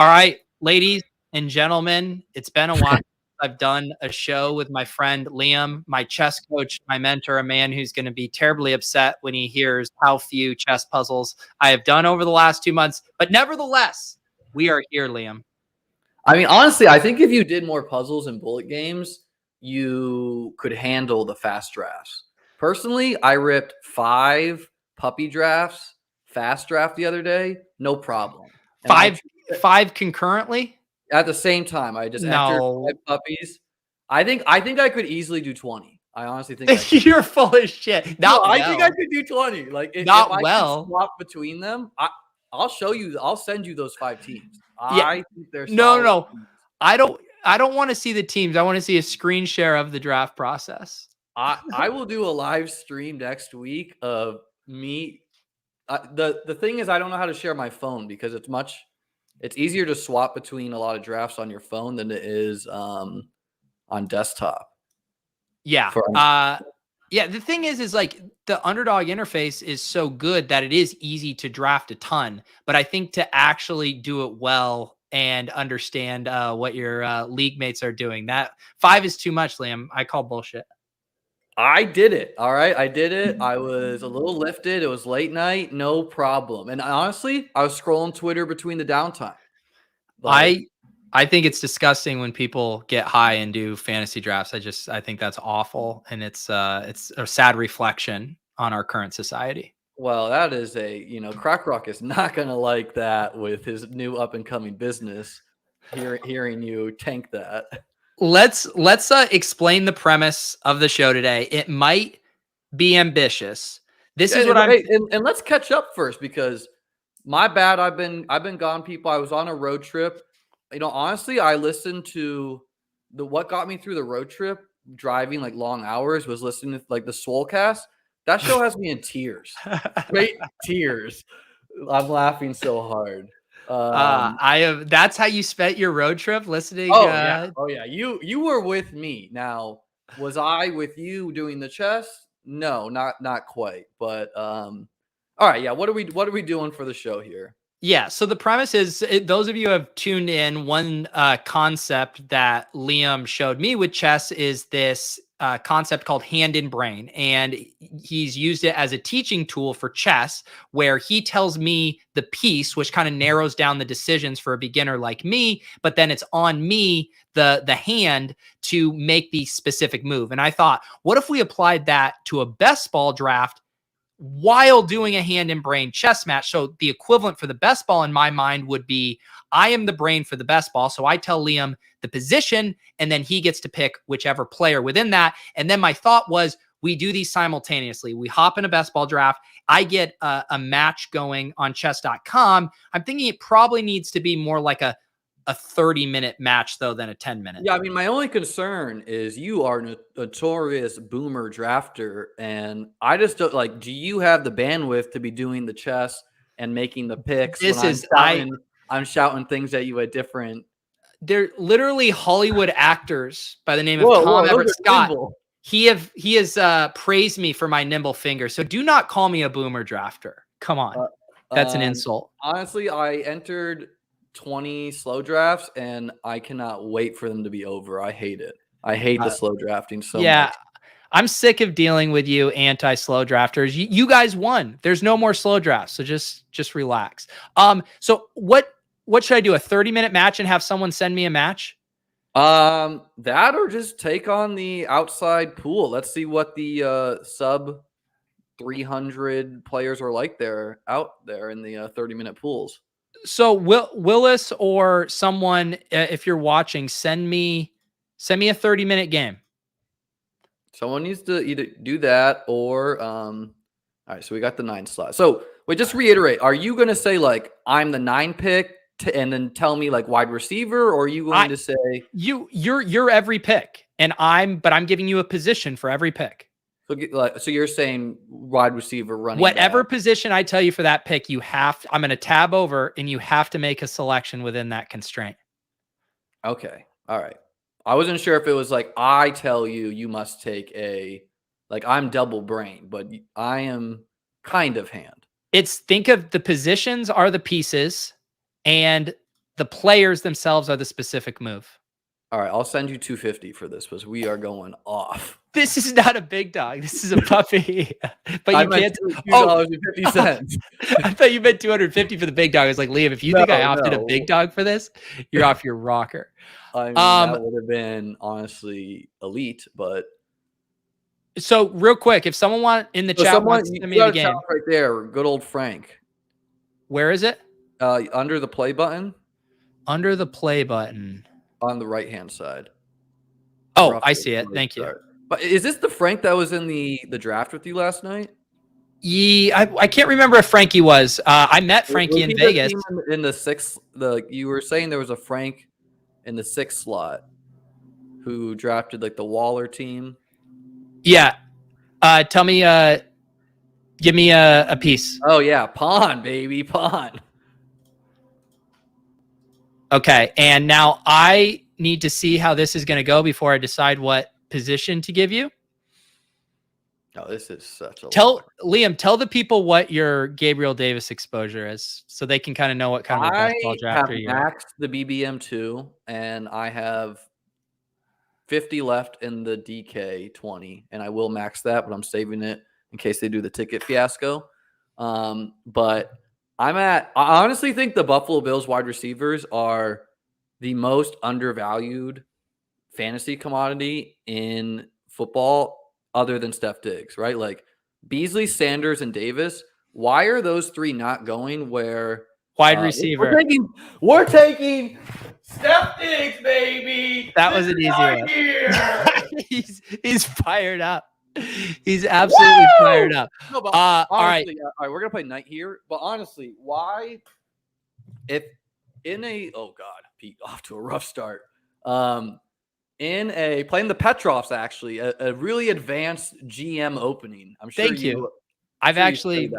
All right, ladies and gentlemen, it's been a while. I've done a show with my friend Liam, my chess coach, my mentor, a man who's going to be terribly upset when he hears how few chess puzzles I have done over the last 2 months. But nevertheless, we are here, Liam. I mean, honestly, I think if you did more puzzles and bullet games, you could handle the fast drafts. Personally, I ripped 5 puppy drafts, fast draft the other day, no problem. And Five concurrently? at the same time, I just entered 5 puppies. I think I could easily do 20. I honestly think I could. You're full of shit. I think I could do 20. Like if I could swap between them, I'll show you. I'll send you those 5 teams. Yeah. I think they're no. I don't want to see the teams. I want to see a screen share of the draft process. I will do a live stream next week of me. The thing is, I don't know how to share my phone because it's easier to swap between a lot of drafts on your phone than it is on desktop. Yeah. Yeah. The thing is like the underdog interface is so good that it is easy to draft a ton. But I think to actually do it well and understand what your league mates are doing, that 5 is too much, Liam. I call bullshit. I did it. All right. I did it. I was a little lifted. It was late night. No problem. And honestly, I was scrolling Twitter between the downtime. I think it's disgusting when people get high and do fantasy drafts. I think that's awful. And it's a sad reflection on our current society. Well, that is Crack Rock is not going to like that with his new up and coming business. Hearing you tank that. Let's explain the premise of the show today. It might be ambitious. This is what and let's catch up first because my bad. I've been gone, people. I was on a road trip. Honestly, I listened to what got me through the road trip, driving like long hours, was listening to like the Swolecast. That show has me in tears, straight tears. I'm laughing so hard. That's how you spent your road trip listening. Oh yeah. You were with me. Now, was I with you doing the chess? No, not quite. But all right, yeah. What are we doing for the show here? Yeah, so the premise is, those of you who have tuned in, one concept that Liam showed me with chess is this concept called hand in brain. And he's used it as a teaching tool for chess, where he tells me the piece, which kind of narrows down the decisions for a beginner like me, but then it's on me, the hand, to make the specific move. And I thought, what if we applied that to a best ball draft while doing a hand and brain chess match? So the equivalent for the best ball in my mind would be, I am the brain for the best ball. So I tell Liam the position, and then he gets to pick whichever player within that. And then my thought was, we do these simultaneously. We hop in a best ball draft. I get a match going on chess.com. I'm thinking it probably needs to be more like a 30-minute match, though, than a 10-minute. Yeah, I mean, my only concern is you are a notorious boomer drafter, and I just don't like. Do you have the bandwidth to be doing the chess and making the picks? I'm shouting things at you at different. They're literally Hollywood actors by the name of Tom Everett Scott. He has praised me for my nimble finger. So do not call me a boomer drafter. Come on, that's an insult. Honestly, I entered 20 slow drafts, and I cannot wait for them to be over. I hate it. I hate the slow drafting so much. I'm sick of dealing with you anti-slow drafters. You guys won. There's no more slow drafts, so just relax. So what should I do? A 30-minute match and have someone send me a match? That or just take on the outside pool. Let's see what the sub 300 players are like out there in the 30-minute pools. So Willis or someone, if you're watching, send me a 30-minute game. Someone needs to either do that or all right, so we got the 9 slot. So wait, just reiterate, are you going to say like I'm the 9 pick and then tell me like wide receiver, or are you going to say you're every pick, and I'm giving you a position for every pick? So you're saying wide receiver, running whatever back. Position I tell you for that pick, I'm going to tab over, and you have to make a selection within that constraint. Okay. All right. I wasn't sure if it was like, I tell you, you must take I'm double brain, but I am kind of hand. Think of the positions are the pieces, and The players themselves are the specific move. All right, I'll send you $250 for this because we are going off. This is not a big dog. This is a puppy. But I you meant can't. $2.50. I thought you meant 250 for the big dog. I was like, Liam, if you think I opted a big dog for this, you're off your rocker. I mean, that would have been honestly elite, but. So real quick, if someone in the chat wants to send me the game, right there, good old Frank. Where is it? Under the play button. Under the play button on the right hand side. Oh, I see it. Thank you. But is this the Frank that was in the draft with you last night? Yeah, I can't remember if Frankie was. I met Frankie in Vegas. In the sixth, you were saying there was a Frank in the 6th slot who drafted like the Waller team. Yeah. Tell me, give me a piece. Oh yeah, pawn, baby, pawn. Okay, and now I need to see how this is going to go before I decide what position to give you. Oh, this is such a Liam, tell the people what your Gabriel Davis exposure is so they can kind of know what kind of a basketball drafter you are. I have maxed the BBM2 and I have 50 left in the DK 20 and I will max that, but I'm saving it in case they do the ticket fiasco. But I honestly think the Buffalo Bills wide receivers are the most undervalued fantasy commodity in football other than Steph Diggs, right? Like Beasley, Sanders, and Davis. Why are those three not going where wide receiver? We're taking Steph Diggs, baby. That was an easy one. He's fired up. He's absolutely fired up. No, but honestly, all right, we're gonna play night here. But honestly, why? If in a Pete off to a rough start. In playing the Petrovs, actually, a really advanced GM opening. I'm sure. Thank you. I've actually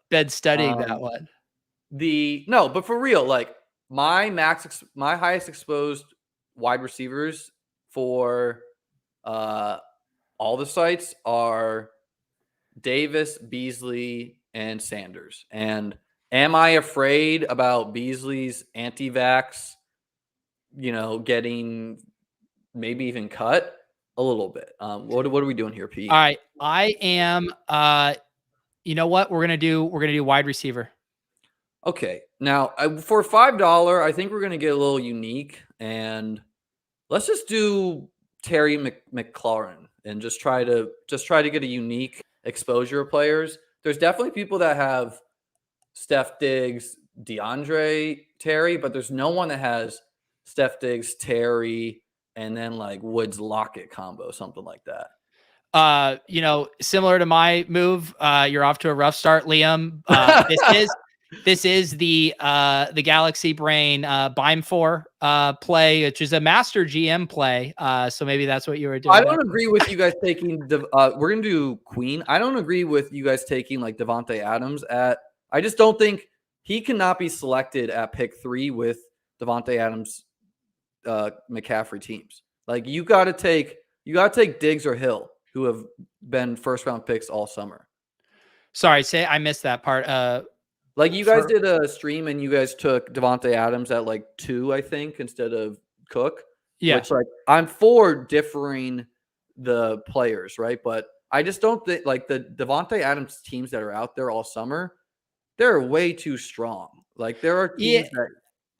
been studying that one. But for real, like my highest exposed wide receivers for all the sites are Davis, Beasley, and Sanders. And am I afraid about Beasley's anti-vax, getting maybe even cut a little bit? What are we doing here, Pete? All right. I am, you know what we're going to do? We're going to do wide receiver. Okay. Now for $5, I think we're going to get a little unique and let's just do Terry McLaurin and just try to get a unique exposure of players. There's definitely people that have Steph Diggs, DeAndre Terry, but there's no one that has Steph Diggs, Terry, and then like Woods Lockett combo, something like that. Similar to my move, you're off to a rough start, Liam. This is the Galaxy Brain Bime 4 play, which is a master GM play. So maybe that's what you were doing. I don't agree with you guys taking we're gonna do Queen. I don't agree with you guys taking like Devontae Adams I just don't think he cannot be selected at pick 3 with Devontae Adams McCaffrey teams. Like you gotta take Diggs or Hill, who have been first round picks all summer. Sorry, I missed that part. Like you guys did a stream and you guys took Devontae Adams at like 2, I think, instead of Cook. Yeah. Which like I'm for differing the players, right? But I just don't think like the Devontae Adams teams that are out there all summer, they're way too strong. Like there are teams that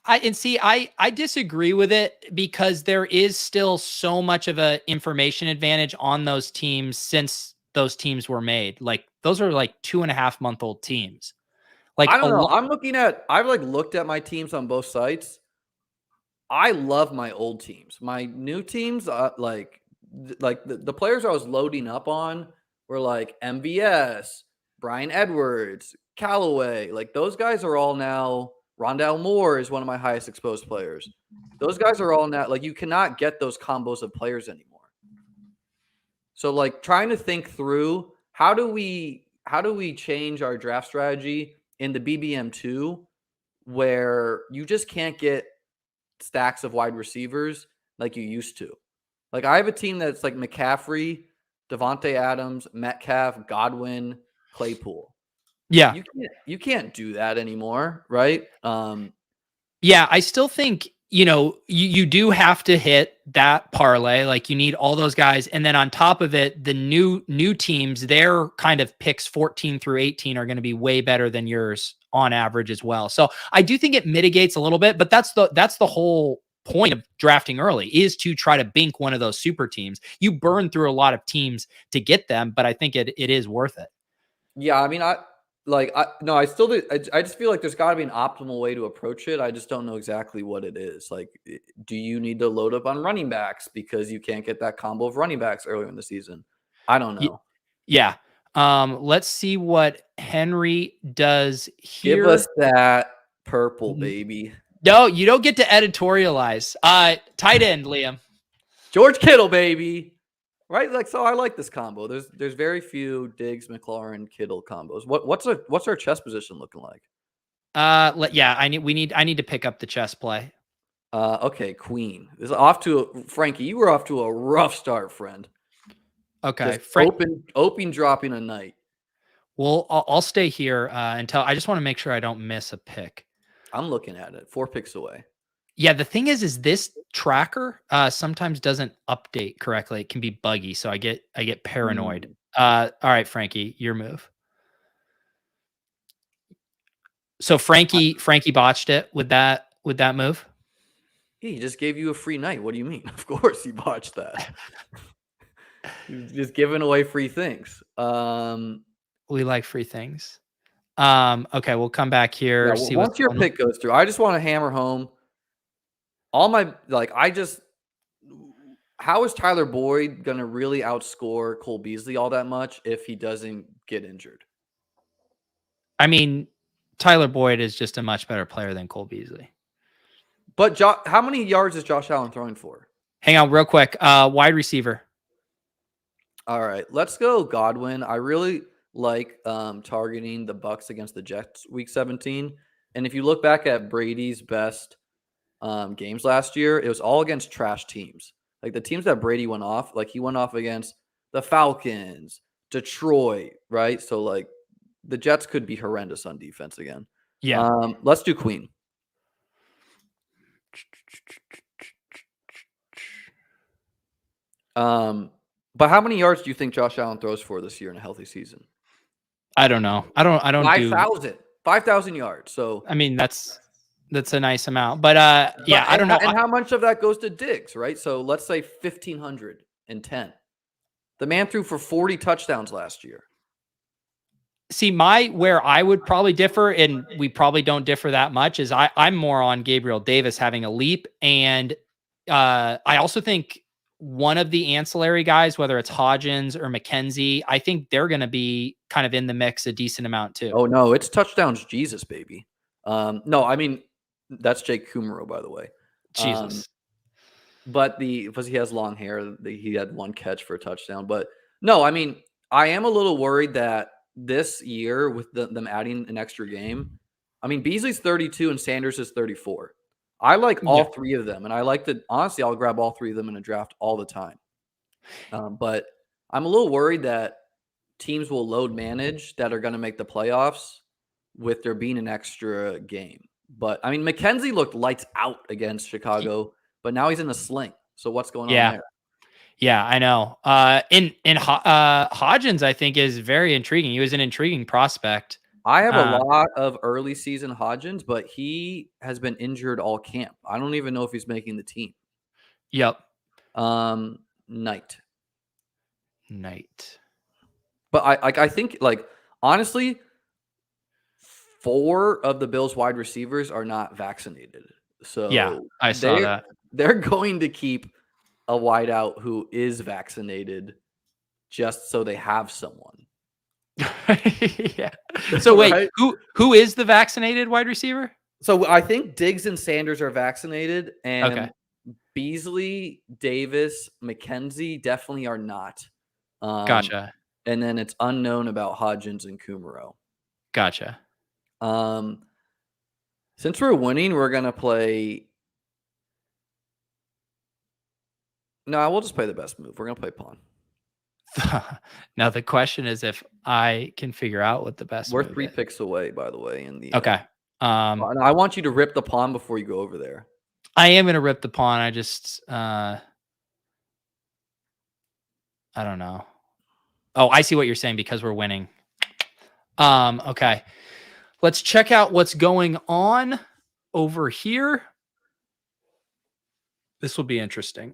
I disagree with it because there is still so much of an information advantage on those teams since those teams were made. Like those are like 2.5-month-old teams. Like I don't know. I've like looked at my teams on both sites. I love my old teams. My new teams, like the players I was loading up on were like MVS, Brian Edwards, Callaway. Like those guys are all now. Rondale Moore is one of my highest exposed players. Those guys are all now. Like you cannot get those combos of players anymore. So like trying to think through how do we change our draft strategy in the BBM2 where you just can't get stacks of wide receivers like you used to. Like I have a team that's like McCaffrey, Devontae Adams, Metcalf, Godwin, Claypool. Yeah. You can't do that anymore, right? Yeah, I still think, you do have to hit that parlay. Like you need all those guys. And then on top of it, the new teams, their kind of picks 14 through 18 are going to be way better than yours on average as well. So I do think it mitigates a little bit, but that's the whole point of drafting early is to try to bink one of those super teams. You burn through a lot of teams to get them, but I think it is worth it. Yeah, I mean, no, I still do. I just feel like there's got to be an optimal way to approach it. I just don't know exactly what it is. Like, do you need to load up on running backs because you can't get that combo of running backs earlier in the season? I don't Y- know. Yeah. Let's see what Henry does Give us here. that purple, baby. No, you don't get to editorialize. Tight end, Liam. George Kittle, baby. Right? Like, so I like this combo. There's very few Diggs, McLaurin, Kittle combos. What's our chess position looking like? Yeah, I need to pick up the chess play. Okay, Queen. This is off to Frankie. You were off to a rough start, friend. Okay, Just open dropping a night. Well, I'll stay here until I just want to make sure I don't miss a pick. I'm looking at it. 4 picks away. Yeah, the thing is this tracker sometimes doesn't update correctly. It can be buggy, so I get paranoid. All right, Frankie, your move. So Frankie botched it with that move. He just gave you a free night. What do you mean? Of course he botched that. He's just giving away free things. We like free things. Okay, we'll come back here. Yeah, See what's once your going on. pick goes through, I just want to hammer home all my how is Tyler Boyd gonna really outscore Cole Beasley all that much if he doesn't get injured? I mean, Tyler Boyd is just a much better player than Cole Beasley. But how many yards is Josh Allen throwing for? Hang on real quick. Wide receiver. All right, let's go Godwin. I really like targeting the Bucks against the Jets week 17. And if you look back at Brady's best games last year, it was all against trash teams. Like the teams that Brady went off, like he went off against the Falcons, Detroit, right? So like the Jets could be horrendous on defense again. Yeah. Let's do Queen. But how many yards do you think Josh Allen throws for this year in a healthy season? I don't know. I don't 5,000 yards. So I mean, that's a nice amount. But yeah, I don't know. And how much of that goes to Diggs, right? So let's say 1,510. The man threw for 40 touchdowns last year. See, where I would probably differ, and we probably don't differ that much, is I'm more on Gabriel Davis having a leap. And I also think one of the ancillary guys, whether it's Hodgins or McKenzie, I think they're going to be kind of in the mix a decent amount too. Oh, no, it's touchdowns Jesus, baby. No, I mean, that's Jake Kumaro, by the way. Jesus. But because he has long hair, he had one catch for a touchdown. But no, I mean, I am a little worried that this year with them adding an extra game, I mean, Beasley's 32 and Sanders is 34. I like all three of them, and I like that. Honestly, I'll grab all three of them in a draft all the time. But I'm a little worried that teams will load manage that are going to make the playoffs with there being an extra game. But I mean, McKenzie looked lights out against Chicago, but now he's in a sling. So what's going on there? Yeah, I know. Hodgins, I think, is very intriguing. He was an intriguing prospect. I have a lot of early season Hodgins, but he has been injured all camp. I don't even know if he's making the team. Yep. Knight. But I think honestly, 4 of the Bills wide receivers are not vaccinated. So yeah, I saw that. They're going to keep a wideout who is vaccinated just so they have someone. Yeah. So wait, right? who is the vaccinated wide receiver? So I think Diggs and Sanders are vaccinated, and Beasley, Davis, McKenzie definitely are not. Gotcha. And then it's unknown about Hodgins and Kumaro. Gotcha. Since we're winning, we're gonna play. No, we'll just play the best move. We're gonna play pawn. Now the question is if I can figure out what the best. We're 3 picks away, by the way. In the okay. And I want you to rip the pawn before you go over there. I am gonna rip the pawn. I just I don't know. Oh, I see what you're saying because we're winning. Okay. Let's check out what's going on over here. This will be interesting.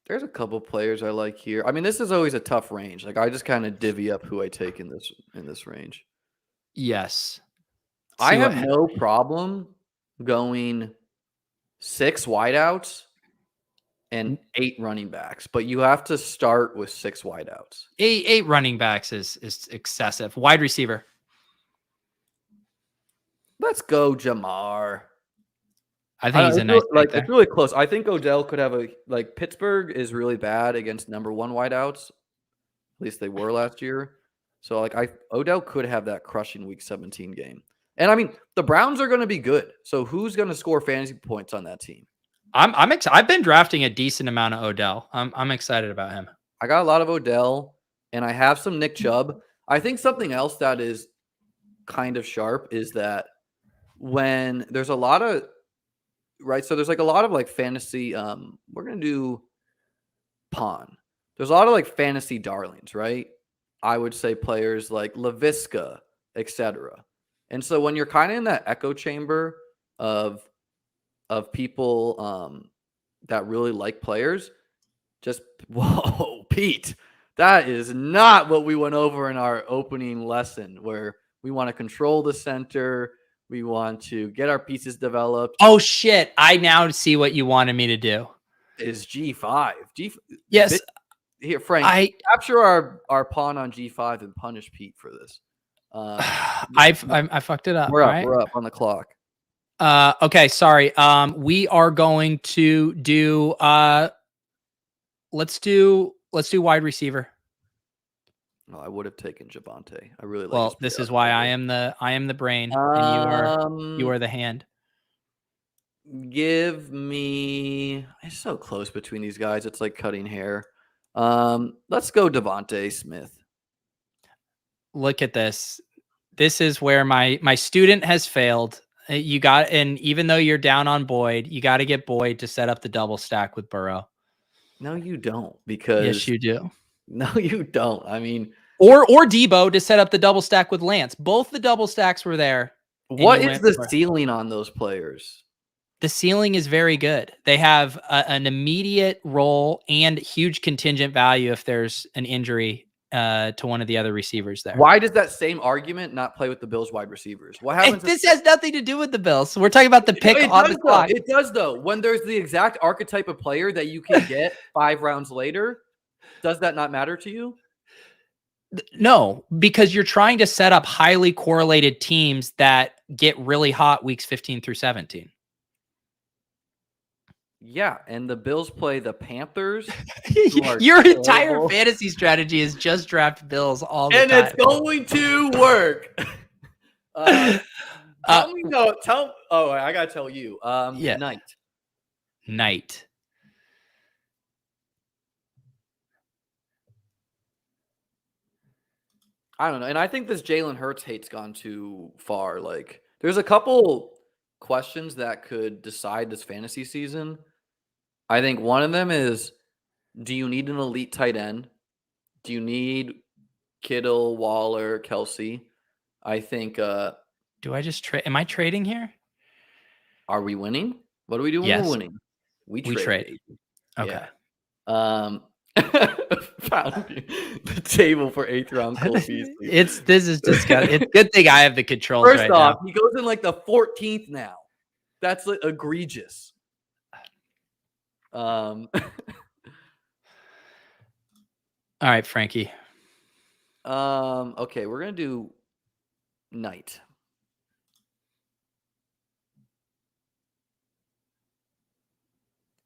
There's a couple players I like here. I mean, this is always a tough range. Like I just kind of divvy up who I take in this range. Yes. I have no problem going 6 wideouts and 8 running backs, but you have to start with 6 wideouts. Eight running backs is excessive. Wide receiver. Let's go, Jamar. I think he's a nice like it's really close. I think Odell could have Pittsburgh is really bad against number 1 wideouts. At least they were last year. So Odell could have that crushing week 17 game. And I mean, the Browns are going to be good. So who's going to score fantasy points on that team? I'm excited. I've been drafting a decent amount of Odell. I'm excited about him. I got a lot of Odell and I have some Nick Chubb. I think something else that is kind of sharp is that when there's a lot of so there's like a lot of like fantasy we're going to do pawn. There's a lot of like fantasy darlings, right? I would say players like LaVisca, etc. And so when you're kind of in that echo chamber of people that really like players, just whoa, Pete, that is not what we went over in our opening lesson where we want to control the center. We want to get our pieces developed. Oh shit. I now see what you wanted me to do. Is G5. Yes. Here, Frank, capture our pawn on G5 and punish Pete for this. I fucked it up. We're up. Right? We're up on the clock. Okay, sorry. We are going to do let's do wide receiver. Oh, I would have taken Javonte. I really like. Well, this is why I am the brain and you are the hand. Give me. It's so close between these guys. It's like cutting hair. Let's go Devontae Smith. Look at this. This is where my student has failed. And even though you're down on Boyd, you got to get Boyd to set up the double stack with Burrow. No, you don't. Because yes, you do. No, you don't. I mean, or Debo to set up the double stack with Lance. Both the double stacks were there. What is the ceiling on those players? The ceiling is very good. They have an immediate role and huge contingent value if there's an injury to one of the other receivers there. Why does that same argument not play with the Bills wide receivers? What happens? This has nothing to do with the Bills. We're talking about the pick on the clock. It does though. When there's the exact archetype of player that you can get 5 rounds later, does that not matter to you? No, because you're trying to set up highly correlated teams that get really hot weeks 15 through 17. Yeah, and the Bills play the Panthers. Your entire fantasy strategy is just draft Bills all the time. And it's going to work. Tell me, no, I got to tell you. Yeah. Night. I don't know. And I think this Jalen Hurts hate's gone too far. Like, there's a couple questions that could decide this fantasy season. I think one of them is, do you need an elite tight end? Do you need Kittle, Waller, Kelsey? I think. Do I just trade? Am I trading here? Are we winning? What do we do when we're winning? We trade. Okay. Yeah. Found the table for 8th round Cole Beasley. This is disgusting. It's good thing I have the controls. First off, he goes in like the 14th now. That's like egregious. All right, Frankie. Okay, we're gonna do night.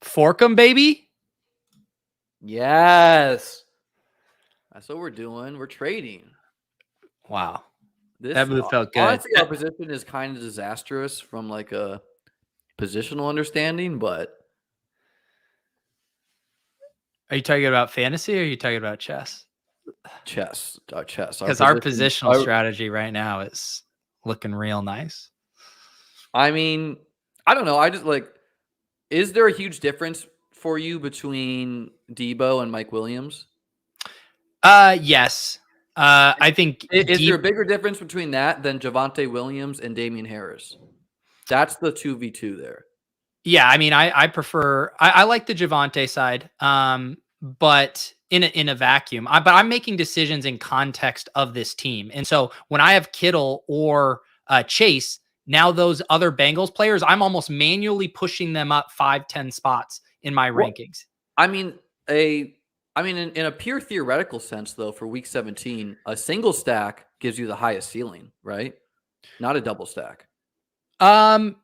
Fork 'em, baby. Yes, that's what we're doing. We're trading. Wow, that move felt good. Honestly, our position is kind of disastrous from like a positional understanding, but. Are you talking about fantasy or are you talking about chess? Chess. Because our positional strategy right now is looking real nice. I mean, I don't know. I just like, is there a huge difference for you between Debo and Mike Williams? Yes. I think Is there a deep. bigger difference between that than Javonte Williams and Damian Harris? That's the 2v2 there. Yeah, I mean, I prefer. I like the Javante side, but in a vacuum. But I'm making decisions in context of this team, and so when I have Kittle or Chase, now those other Bengals players, I'm almost manually pushing them up 5, 10 spots in my Well, rankings. I mean, in a pure theoretical sense, though, for week 17, a single stack gives you the highest ceiling, right? Not a double stack. Um,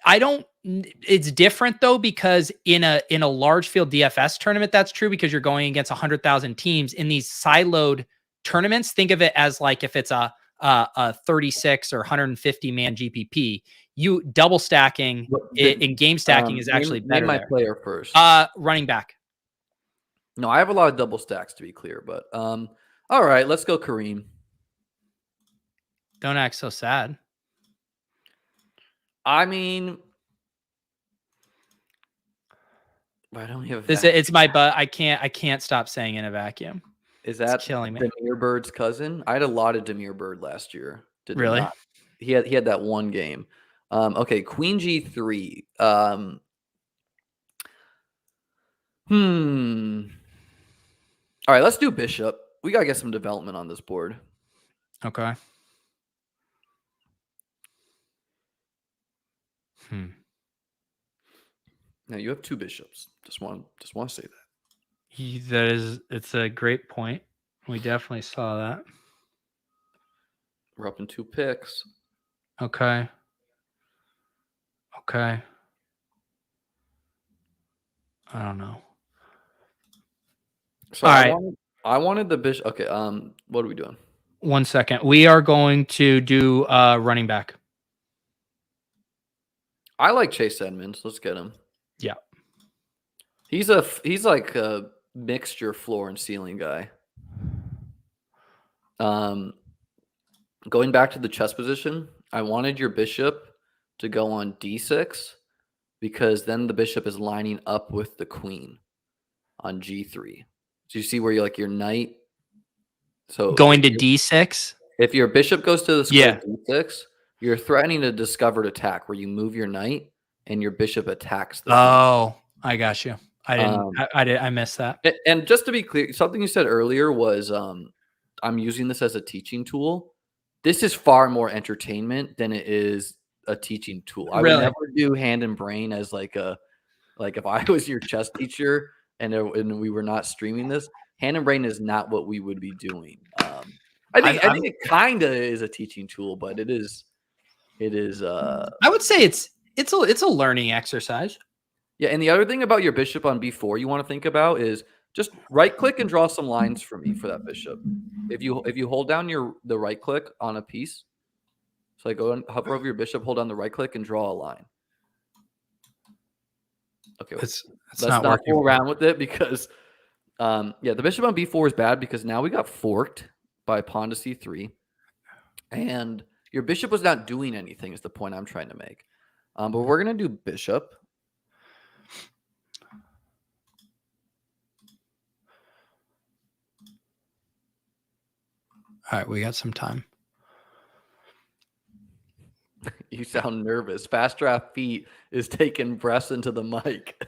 I don't. It's different though because in a large field DFS tournament, that's true because you're going against 100,000 teams. In these siloed tournaments, think of it as like if it's a 36 or 150 man GPP, you double stacking in game stacking is actually Name better my there. player first. Running back. No, I have a lot of double stacks to be clear, but all right, let's go Kareem. Don't act so sad. I mean, I don't have It's my butt. I can't stop saying in a vacuum. Is It's that killing me. Demir Bird's cousin? I had a lot of Demir Bird last year. Did Really? not. He had that one game. Okay, Queen G3. All right, let's do Bishop. We gotta get some development on this board. Okay. Now you have two bishops. Just want to say that. It's a great point. We definitely saw that. We're up in 2 picks. Okay. I don't know. So All I right. wanted the bishop. Okay. What are we doing? 1 second. We are going to do running back. I like Chase Edmonds. Let's get him. Yeah. He's like a mixture floor and ceiling guy. Going back to the chess position, I wanted your bishop to go on d6 because then the bishop is lining up with the queen on g3. So you see where you're like your knight. So going to d6. If your bishop goes to the square Yeah. d6, you're threatening a discovered attack where you move your knight and your bishop attacks the queen. Oh, I got you. I missed that. And just to be clear, something you said earlier was I'm using this as a teaching tool. This is far more entertainment than it is a teaching tool. I would Really? never do hand and brain as like if I was your chess teacher and we were not streaming this, hand and brain is not what we would be doing. I think it kind of is a teaching tool, but it is. I would say it's a learning exercise. Yeah, and the other thing about your bishop on b4 you want to think about is just right click and draw some lines for me for that bishop. If you hold down the right click on a piece, so I go and hover over your bishop, hold down the right click and draw a line. Okay, let's not fool around with it because the bishop on b4 is bad because now we got forked by pawn to c3, and your bishop was not doing anything is the point I'm trying to make. But we're gonna do bishop. All right, we got some time. You sound nervous. Fast Draft Feet is taking breaths into the mic.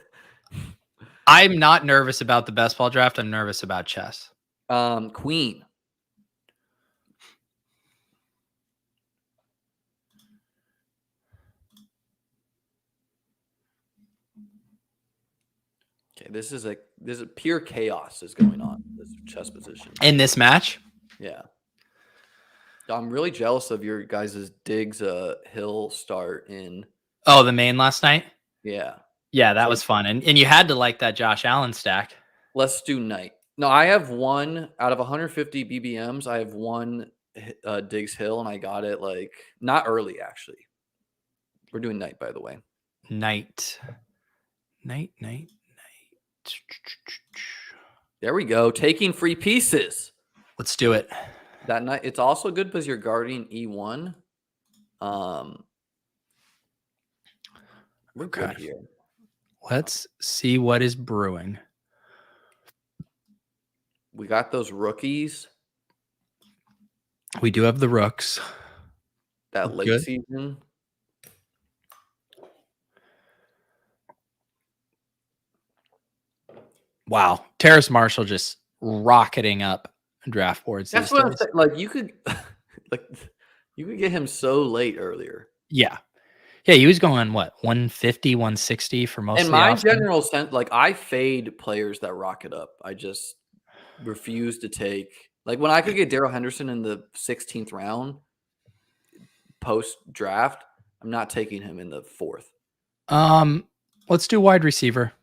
I'm not nervous about the best ball draft. I'm nervous about chess. Queen. Okay, this is pure chaos is going on in this chess position. In this match? Yeah. I'm really jealous of your guys' Diggs Hill start in. Oh, the main last night? Yeah. Yeah, that was fun. And you had to like that Josh Allen stack. Let's do knight. No, I have one out of 150 BBMs. I have one Diggs Hill, and I got it like not early, actually. We're doing knight, by the way. Knight. There we go. Taking free pieces. Let's do it. That knight. It's also good because you're guarding E1. We're Okay. good here. Let's see what is brewing. We got those rookies We do have the rooks. that late Good. season. Wow. Terrace Marshall just rocketing up draft boards That's these what I'm days. saying. Like you could, like you could get him so late earlier. Yeah. Yeah, he was going, what, 150, 160 for most In of the my offseason? general sense, like I fade players that rocket up. I just refuse to take like when I could get Daryl Henderson in the 16th round post draft, I'm not taking him in the 4th. Let's do wide receiver.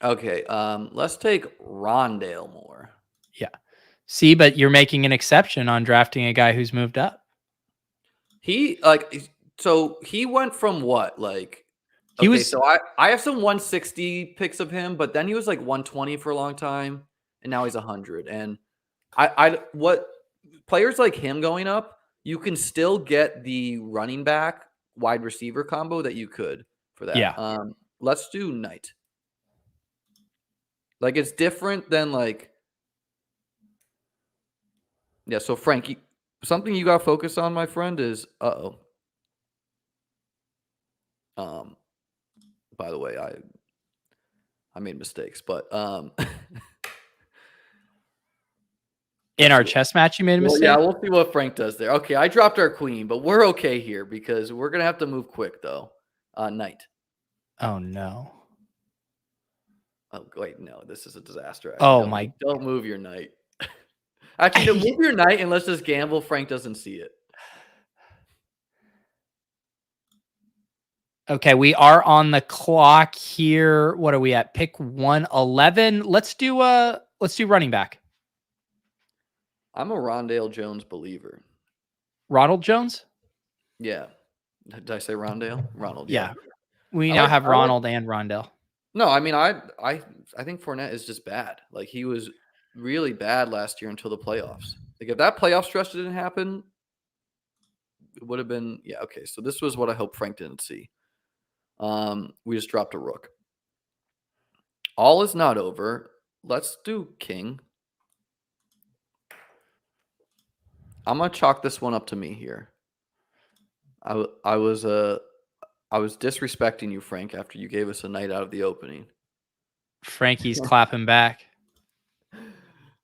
Okay, let's take Rondale Moore. Yeah. See, but you're making an exception on drafting a guy who's moved up. He he went from what? Like He okay, was so I have some 160 picks of him, but then he was like 120 for a long time, and now he's 100. And I what players like him going up, you can still get the running back wide receiver combo that you could for that. yeah. Let's do Knight. Like it's different than like yeah. So Frankie, something you got to focus on, my friend, is by the way, I made mistakes, but In our chess match, you made a well, mistake? yeah, we'll see what Frank does there. Okay, I dropped our queen, but we're okay here because we're gonna have to move quick though. Knight. Oh, no. Oh wait, no, this is a disaster. Actually, Oh, my. don't move your knight. Actually, no, move your knight and let's just gamble. Frank doesn't see it. Okay, we are on the clock here. What are we at? Pick 111. Let's do running back. I'm a Rondale Jones believer. Ronald Jones? Yeah. Did I say Rondale? Ronald. Yeah. Yeah. We I now like. have I like. Ronald and Rondell. No, I mean, I think Fournette is just bad. Like he was really bad last year until the playoffs. Like if that playoff stretch didn't happen, it would have been yeah. Okay, so this was what I hope Frank didn't see. We just dropped a rook. All is not over. Let's do king. I'm gonna chalk this one up to me here. I was disrespecting you, Frank, after you gave us a night out of the opening. Frankie's clapping back.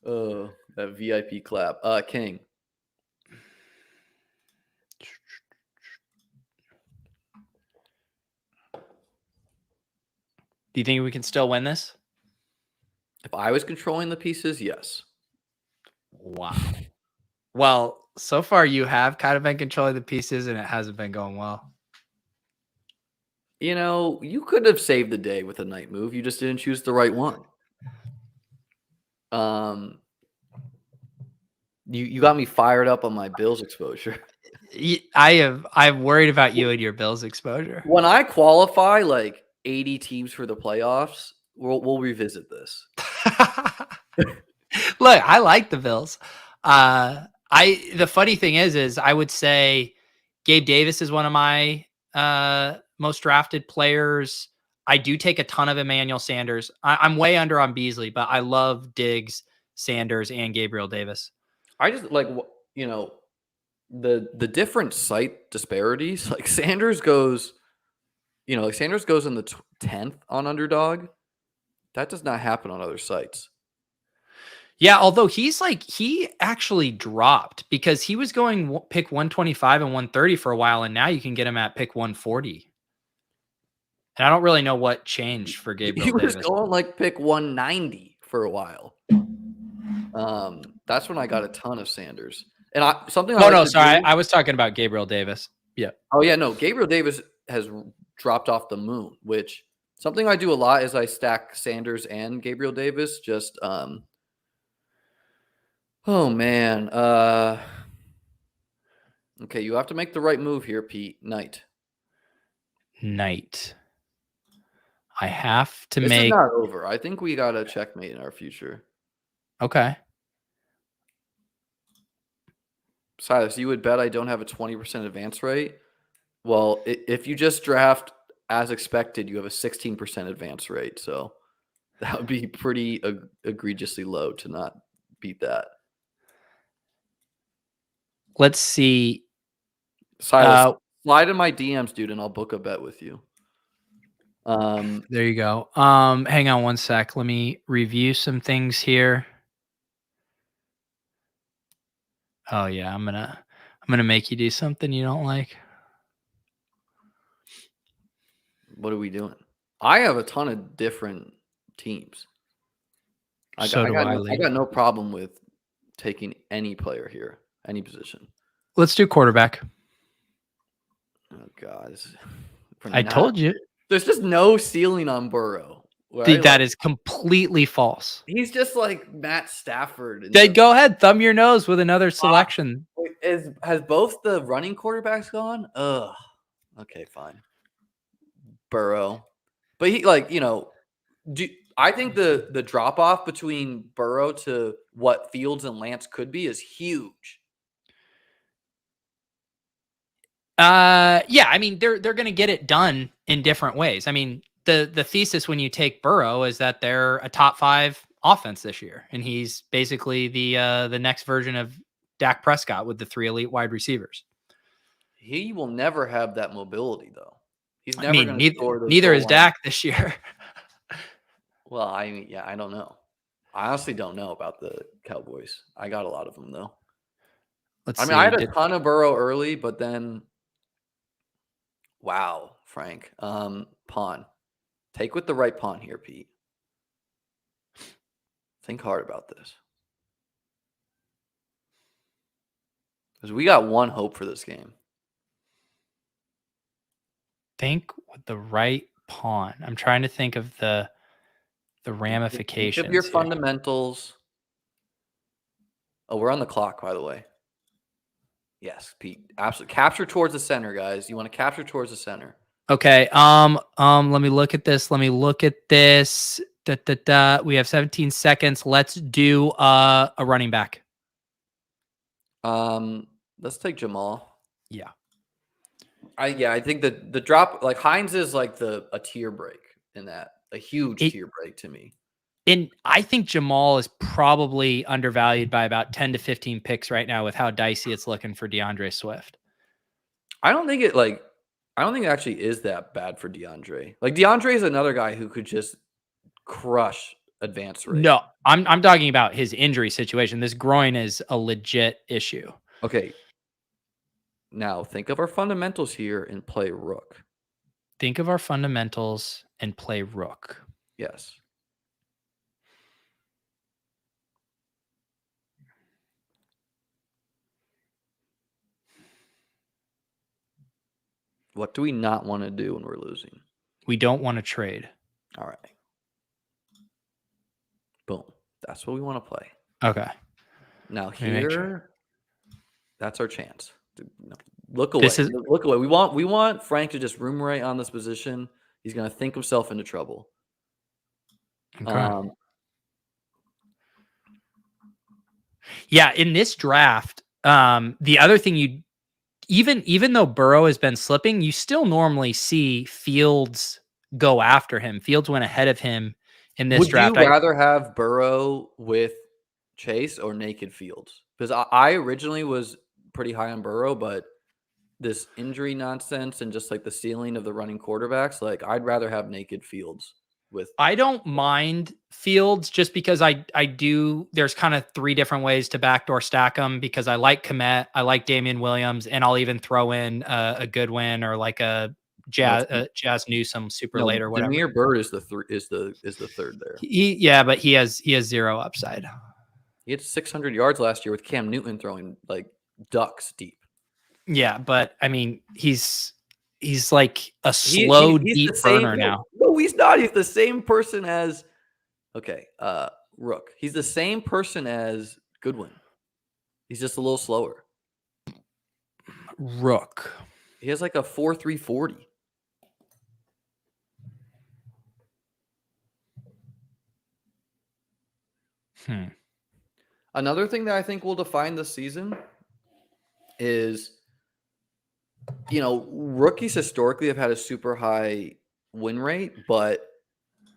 Oh, that VIP clap. King. Do you think we can still win this? If I was controlling the pieces, yes. Wow. Well, so far you have kind of been controlling the pieces and it hasn't been going well. You know, you could have saved the day with a night move. You just didn't choose the right one. You got me fired up on my Bills exposure. I'm worried about you and your Bills exposure. When I qualify like 80 teams for the playoffs, we'll revisit this. Look, I like the Bills. The funny thing is I would say Gabe Davis is one of my most drafted players. I do take a ton of Emmanuel Sanders. I'm way under on Beasley, but I love Diggs, Sanders, and Gabriel Davis. I just like the different site disparities. Like Sanders goes, Sanders goes in the 10th on Underdog. That does not happen on other sites. Yeah, although he actually dropped because he was going pick 125 and 130 for a while, and now you can get him at pick 140. And I don't really know what changed for Gabriel He was Davis. going like pick 190 for a while. That's when I got a ton of Sanders. And I was talking about Gabriel Davis. Yeah. Oh yeah, no, Gabriel Davis has dropped off the moon, which something I do a lot is I stack Sanders and Gabriel Davis. Just oh man. Okay, you have to make the right move here, Pete. Knight. I have to This make. is not over. I think we got a checkmate in our future. Okay. Silas, you would bet I don't have a 20% advance rate? Well, if you just draft as expected, you have a 16% advance rate. So that would be pretty egregiously low to not beat that. Let's see. Silas, slide in my DMs, dude, and I'll book a bet with you. There you go. Hang on one sec. Let me review some things here. Oh yeah, I'm gonna make you do something you don't like. What are we doing? I have a ton of different teams. I got no problem with taking any player here, any position. Let's do quarterback. Oh God, I told you. There's just no ceiling on Burrow. Right? That is completely false. He's just like Matt Stafford. Go ahead, thumb your nose with another selection. Has both the running quarterbacks gone? Ugh. Okay, fine. Burrow, but he I think the drop off between Burrow to what Fields and Lance could be is huge. Yeah, I mean they're going to get it done in different ways. I mean, the thesis when you take Burrow is that they're a top 5 offense this year, and he's basically the next version of Dak Prescott with the 3 elite wide receivers. He will never have that mobility, though. He's never going to score. Neither is Dak this year. Well, I don't know. I honestly don't know about the Cowboys. I got a lot of them though. I had a ton of Burrow early, but then, wow, Frank, pawn. Take with the right pawn here, Pete. Think hard about this. Because we got one hope for this game. Think with the right pawn. I'm trying to think of the ramifications. Think of your fundamentals. Oh, we're on the clock, by the way. Yes, Pete. Absolutely. Capture towards the center, guys. You want to capture towards the center. Okay. Let me look at this. We have 17 seconds. Let's do a running back. Let's take Jamal. Yeah. I think that the drop, like Hines is like a tier break in that. A huge tier break to me. And I think Jamal is probably undervalued by about 10 to 15 picks right now with how dicey it's looking for DeAndre Swift. I don't think it actually is that bad for DeAndre. Like DeAndre is another guy who could just crush advance rate. No, I'm talking about his injury situation. This groin is a legit issue. Okay. Now think of our fundamentals here and play rook. Think of our fundamentals and play rook. Yes. What do we not want to do when we're losing? We don't want to trade. All right. Boom. That's what we want to play. Okay. Now here, that's our chance. Look away. Look away. We want Frank to just room right on this position. He's going to think himself into trouble. Okay. Yeah, in this draft, the other thing even though Burrow has been slipping, you still normally see Fields go after him. Fields went ahead of him in this draft. Would you rather have Burrow with Chase or naked Fields? Because I originally was pretty high on Burrow, but this injury nonsense and just like the ceiling of the running quarterbacks, like I'd rather have naked Fields. I don't mind Fields just because I do. There's kind of 3 different ways to backdoor stack them because I like Kmet, I like Damian Williams, and I'll even throw in a Goodwin or like a Jazz Newsome super late or whatever. Demir Bird is the third there. But he has 0 upside. He had 600 yards last year with Cam Newton throwing like ducks deep. Yeah, but I mean he's like a slow deep burner now. No, he's not. He's the same person as Rook. He's the same person as Goodwin. He's just a little slower. Rook. He has like a 4.3 40. Another thing that I think will define this season is rookies historically have had a super high win rate, but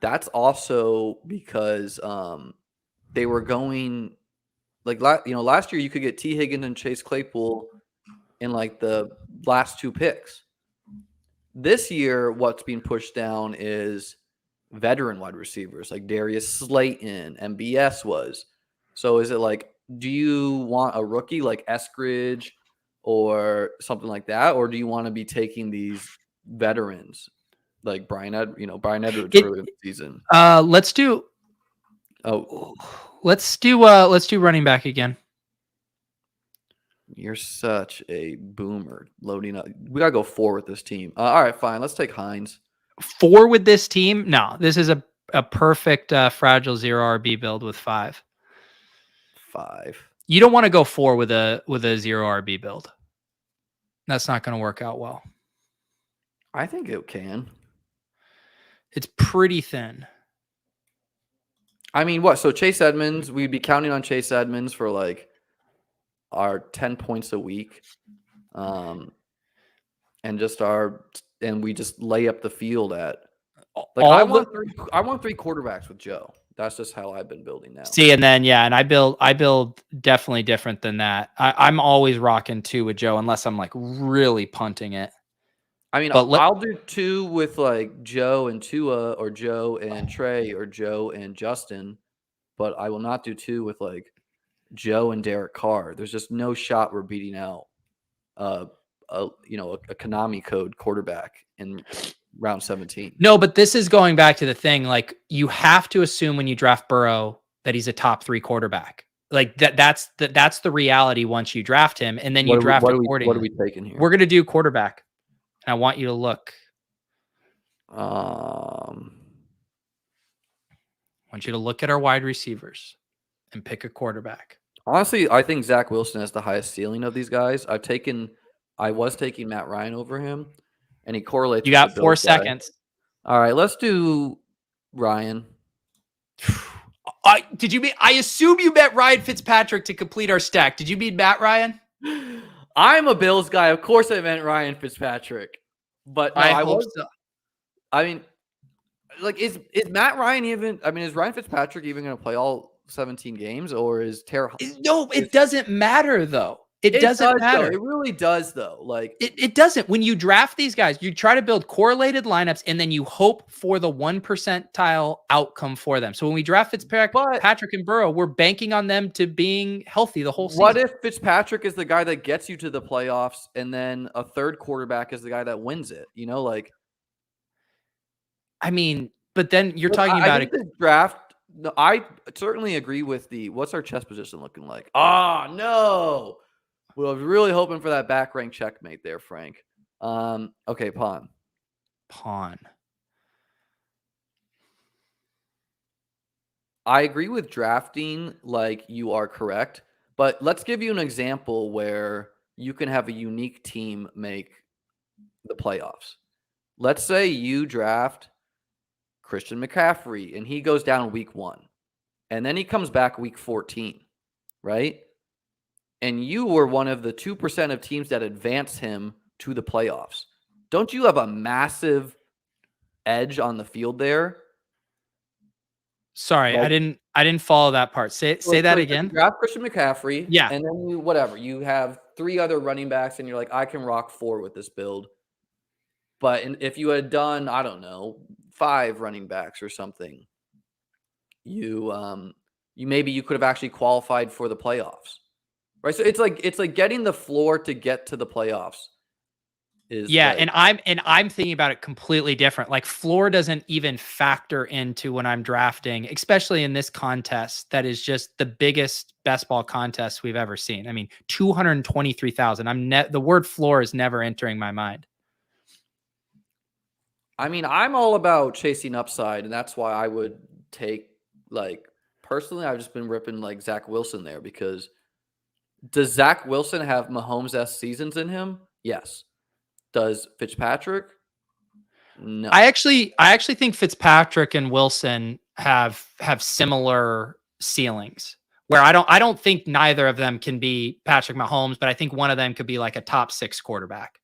that's also because they were going like last year you could get T. Higgins and Chase Claypool in like the last 2 picks. This year, what's being pushed down is veteran wide receivers like Darius Slayton, MBS was. So is it like, do you want a rookie like Eskridge or something like that, or do you want to be taking these veterans like Brian Edwards It early in the season? let's do Oh, let's do running back again. you're such a boomer loading up. We gotta go 4 with this team. All right, fine. Let's take Hines. 4 with this team? No, this is a perfect fragile 0 RB build with 5. 5. You don't want to go 4 with a 0 RB build. That's not going to work out well. I think it can. It's pretty thin. I mean, what? So Chase Edmonds, we'd be counting on Chase Edmonds for like our 10 points a week. And we just lay up the field at like I want 3 quarterbacks with Joe. That's just how I've been building now. See, and then and I build definitely different than that. I'm always rocking 2 with Joe unless I'm like really punting it. I mean, I'll do 2 with like Joe and Tua, or Joe and Trey, or Joe and Justin, but I will not do 2 with like Joe and Derek Carr. There's just no shot we're beating out a Konami code quarterback in round 17. No, but this is going back to the thing. Like, you have to assume when you draft Burrow that he's a top 3 quarterback. Like that's the reality once you draft him, and then you draft accordingly. What are we taking here? We're gonna do quarterback. I want you to look. I want you to look at our wide receivers and pick a quarterback. Honestly, I think Zach Wilson has the highest ceiling of these guys. I was taking Matt Ryan over him, and he correlates. You got 4 seconds. All right, let's do Ryan. I assume you bet Ryan Fitzpatrick to complete our stack. Did you mean Matt Ryan? I'm a Bills guy. Of course I meant Ryan Fitzpatrick. But no, I hope so. I mean, like, is Matt Ryan even – I mean, is Ryan Fitzpatrick even going to play all 17 games, or is Terra – No, it doesn't matter, though. It doesn't matter. Though. It really does, though. Like it doesn't. When you draft these guys, you try to build correlated lineups, and then you hope for the 1 percentile outcome for them. So when we draft Fitzpatrick and Burrow, we're banking on them to being healthy the whole season. What if Fitzpatrick is the guy that gets you to the playoffs, and then a third quarterback is the guy that wins it? Like, I mean, but then you're talking about the draft. No, I certainly agree with what's our chess position looking like? No. Well, I was really hoping for that back rank checkmate there, Frank. Okay, pawn. I agree with drafting like you are correct, but let's give you an example where you can have a unique team make the playoffs. Let's say you draft Christian McCaffrey and he goes down week 1, and then he comes back week 14, right? And you were one of the 2% of teams that advance him to the playoffs. Don't you have a massive edge on the field there? Sorry, I didn't follow that part. Say that again. You draft Christian McCaffrey, yeah, and then you have 3 other running backs, and you're like, I can rock 4 with this build. But if you had done, I don't know, 5 running backs or something, you could have actually qualified for the playoffs. Right, so it's like getting the floor to get to the playoffs. And I'm thinking about it completely different. Like, floor doesn't even factor into when I'm drafting, especially in this contest that is just the biggest best ball contest we've ever seen. I mean, 223,000. The word floor is never entering my mind. I mean, I'm all about chasing upside, and that's why I would take, like, personally, I've just been ripping like Zach Wilson there, because does Zach Wilson have Mahomes-esque seasons in him? Yes. Does Fitzpatrick? No. I actually think Fitzpatrick and Wilson have similar ceilings, where I don't think neither of them can be Patrick Mahomes, but I think one of them could be like a top 6 quarterback.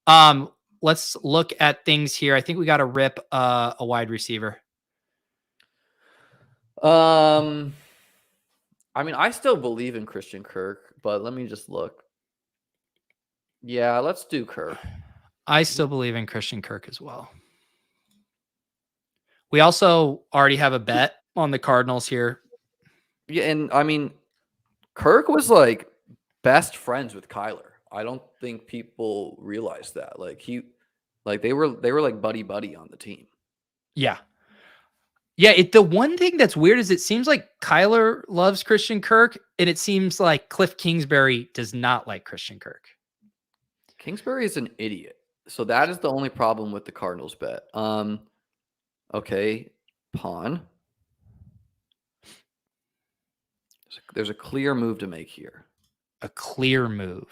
Let's look at things here. I think we got to rip a wide receiver. I mean, I still believe in Christian Kirk, but let me just look. Yeah, let's do Kirk. I still believe in Christian Kirk as well. We also already have a bet on the Cardinals here. Yeah, and I mean, Kirk was like best friends with Kyler. I don't think people realize that. Like they were like buddy buddy on the team. Yeah. Yeah, the one thing that's weird is it seems like Kyler loves Christian Kirk, and it seems like Cliff Kingsbury does not like Christian Kirk. Kingsbury is an idiot. So that is the only problem with the Cardinals bet. Okay, pawn. There's a clear move to make here. A clear move.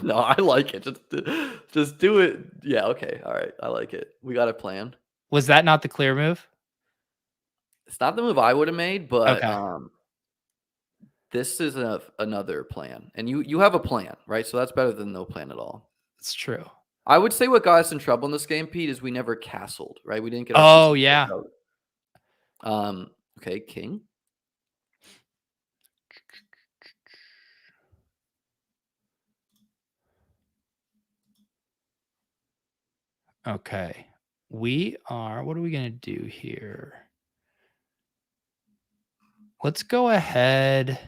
No, I like it. Just do it. Yeah, okay. All right. I like it. We got a plan. Was that not the clear move? It's not the move I would have made, but Okay. this is another plan. And you have a plan, right? So that's better than no plan at all. It's true. I would say what got us in trouble in this game, Pete, is we never castled, right? We didn't get Oh, yeah. out. Okay, king. Okay. What are we going to do here? Let's go ahead.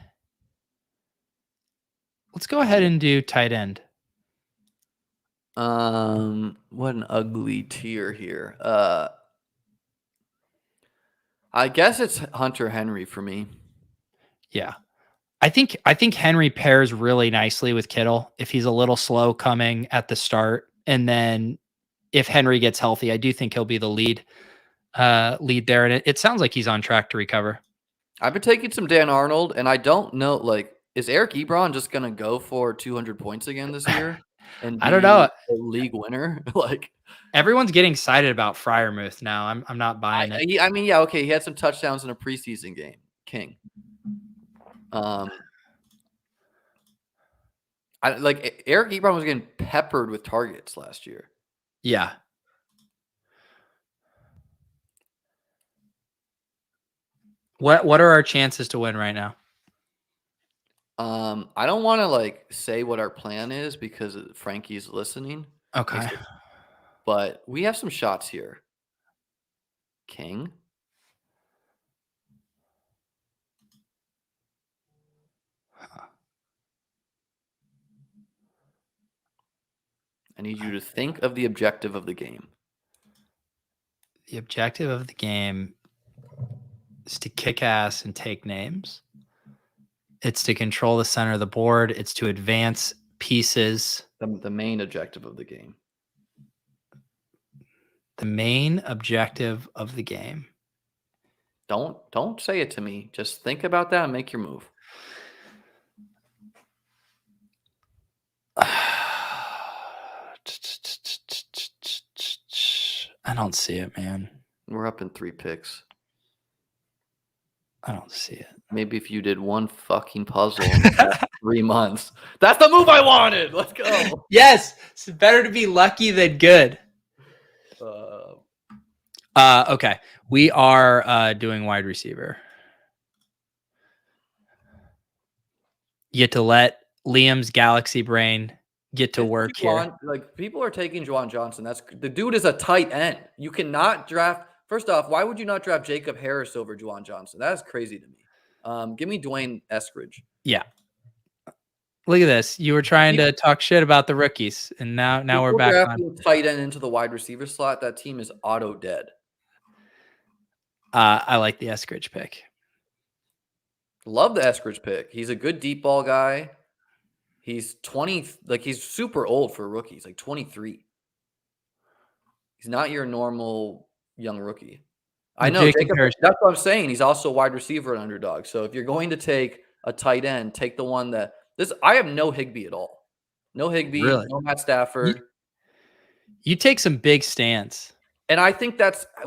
Let's go ahead and do tight end. What an ugly tier here. I guess it's Hunter Henry for me. Yeah. I think Henry pairs really nicely with Kittle if he's a little slow coming at the start. And then if Henry gets healthy, I do think he'll be the lead there. And it sounds like he's on track to recover. I've been taking some Dan Arnold, and I don't know, like, is Eric Ebron just going to go for 200 points again this year and I don't know. a league winner? Like, everyone's getting excited about Freiermuth now. I'm not buying it. I mean, yeah, okay, he had some touchdowns in a preseason game. King. Eric Ebron was getting peppered with targets last year. Yeah. What are our chances to win right now? I don't want to like say what our plan is because Frankie's listening. Okay. But we have some shots here. King. I need you to think of the objective of the game. The objective of the game is to kick ass and take names. It's to control the center of the board. It's to advance pieces. The main objective of the game. The main objective of the game. Don't say it to me. Just think about that and make your move. I don't see it, man. We're up in 3 picks. I don't see it. Maybe if you did one fucking puzzle in the past 3 months. That's the move I wanted. Let's go. Yes. It's better to be lucky than good. Okay. We are doing wide receiver. You get to let Liam's galaxy brain get to work here. Like, people are taking Juwan Johnson. The dude is a tight end. You cannot draft. First off, why would you not draft Jacob Harris over Juwan Johnson? That is crazy to me. Give me Dwayne Eskridge. Yeah. Look at this. You were trying to talk shit about the rookies, and now we're back on tight end into the wide receiver slot. That team is auto dead. I like the Eskridge pick. Love the Eskridge pick. He's a good deep ball guy. He's 20, like he's super old for a rookie. He's like 23. He's not your normal young rookie. I know. That's what I'm saying. He's also a wide receiver and underdog. So if you're going to take a tight end, take the one that I have no Higbee at all. No Higbee, really? No Matt Stafford. You take some big stands. And I think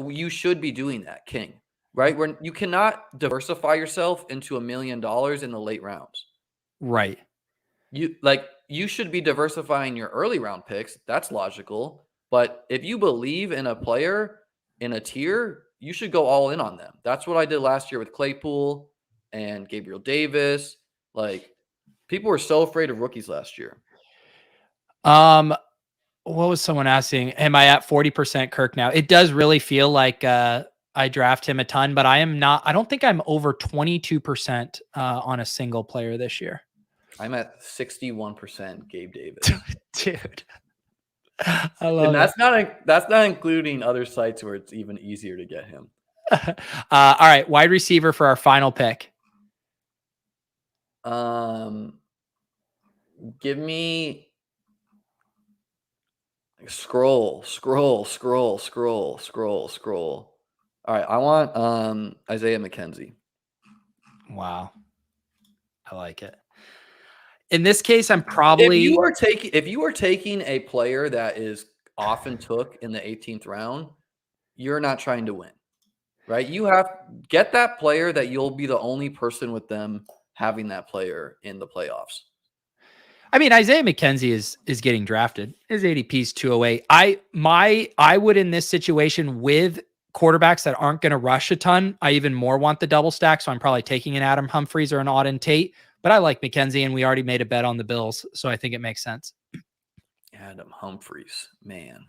you should be doing that, King, right? Where you cannot diversify yourself into $1 million in the late rounds. Right. You like you should be diversifying your early round picks. That's logical. But if you believe in a player in a tier, you should go all in on them. That's what I did last year with Claypool and Gabriel Davis. Like, people were so afraid of rookies last year. What was someone asking? Am I at 40% Kirk now? It does really feel like I draft him a ton, but I am not. I don't think I'm over 22% on a single player this year. I'm at 61% Gabe Davis. Dude. I love And it. That's not including other sites where it's even easier to get him. All right, wide receiver for our final pick. Give me scroll. All right, I want Isaiah McKenzie. Wow. I like it. In this case, I'm probably if you are taking a player that is often took in the 18th round, you're not trying to win. Right? You have get that player that you'll be the only person with them having that player in the playoffs. I mean, Isaiah McKenzie is getting drafted. His ADP is 208. I would in this situation with quarterbacks that aren't going to rush a ton, I even more want the double stack. So I'm probably taking an Adam Humphries or an Auden Tate, but I like McKenzie and we already made a bet on the Bills. So I think it makes sense. Adam Humphries, man.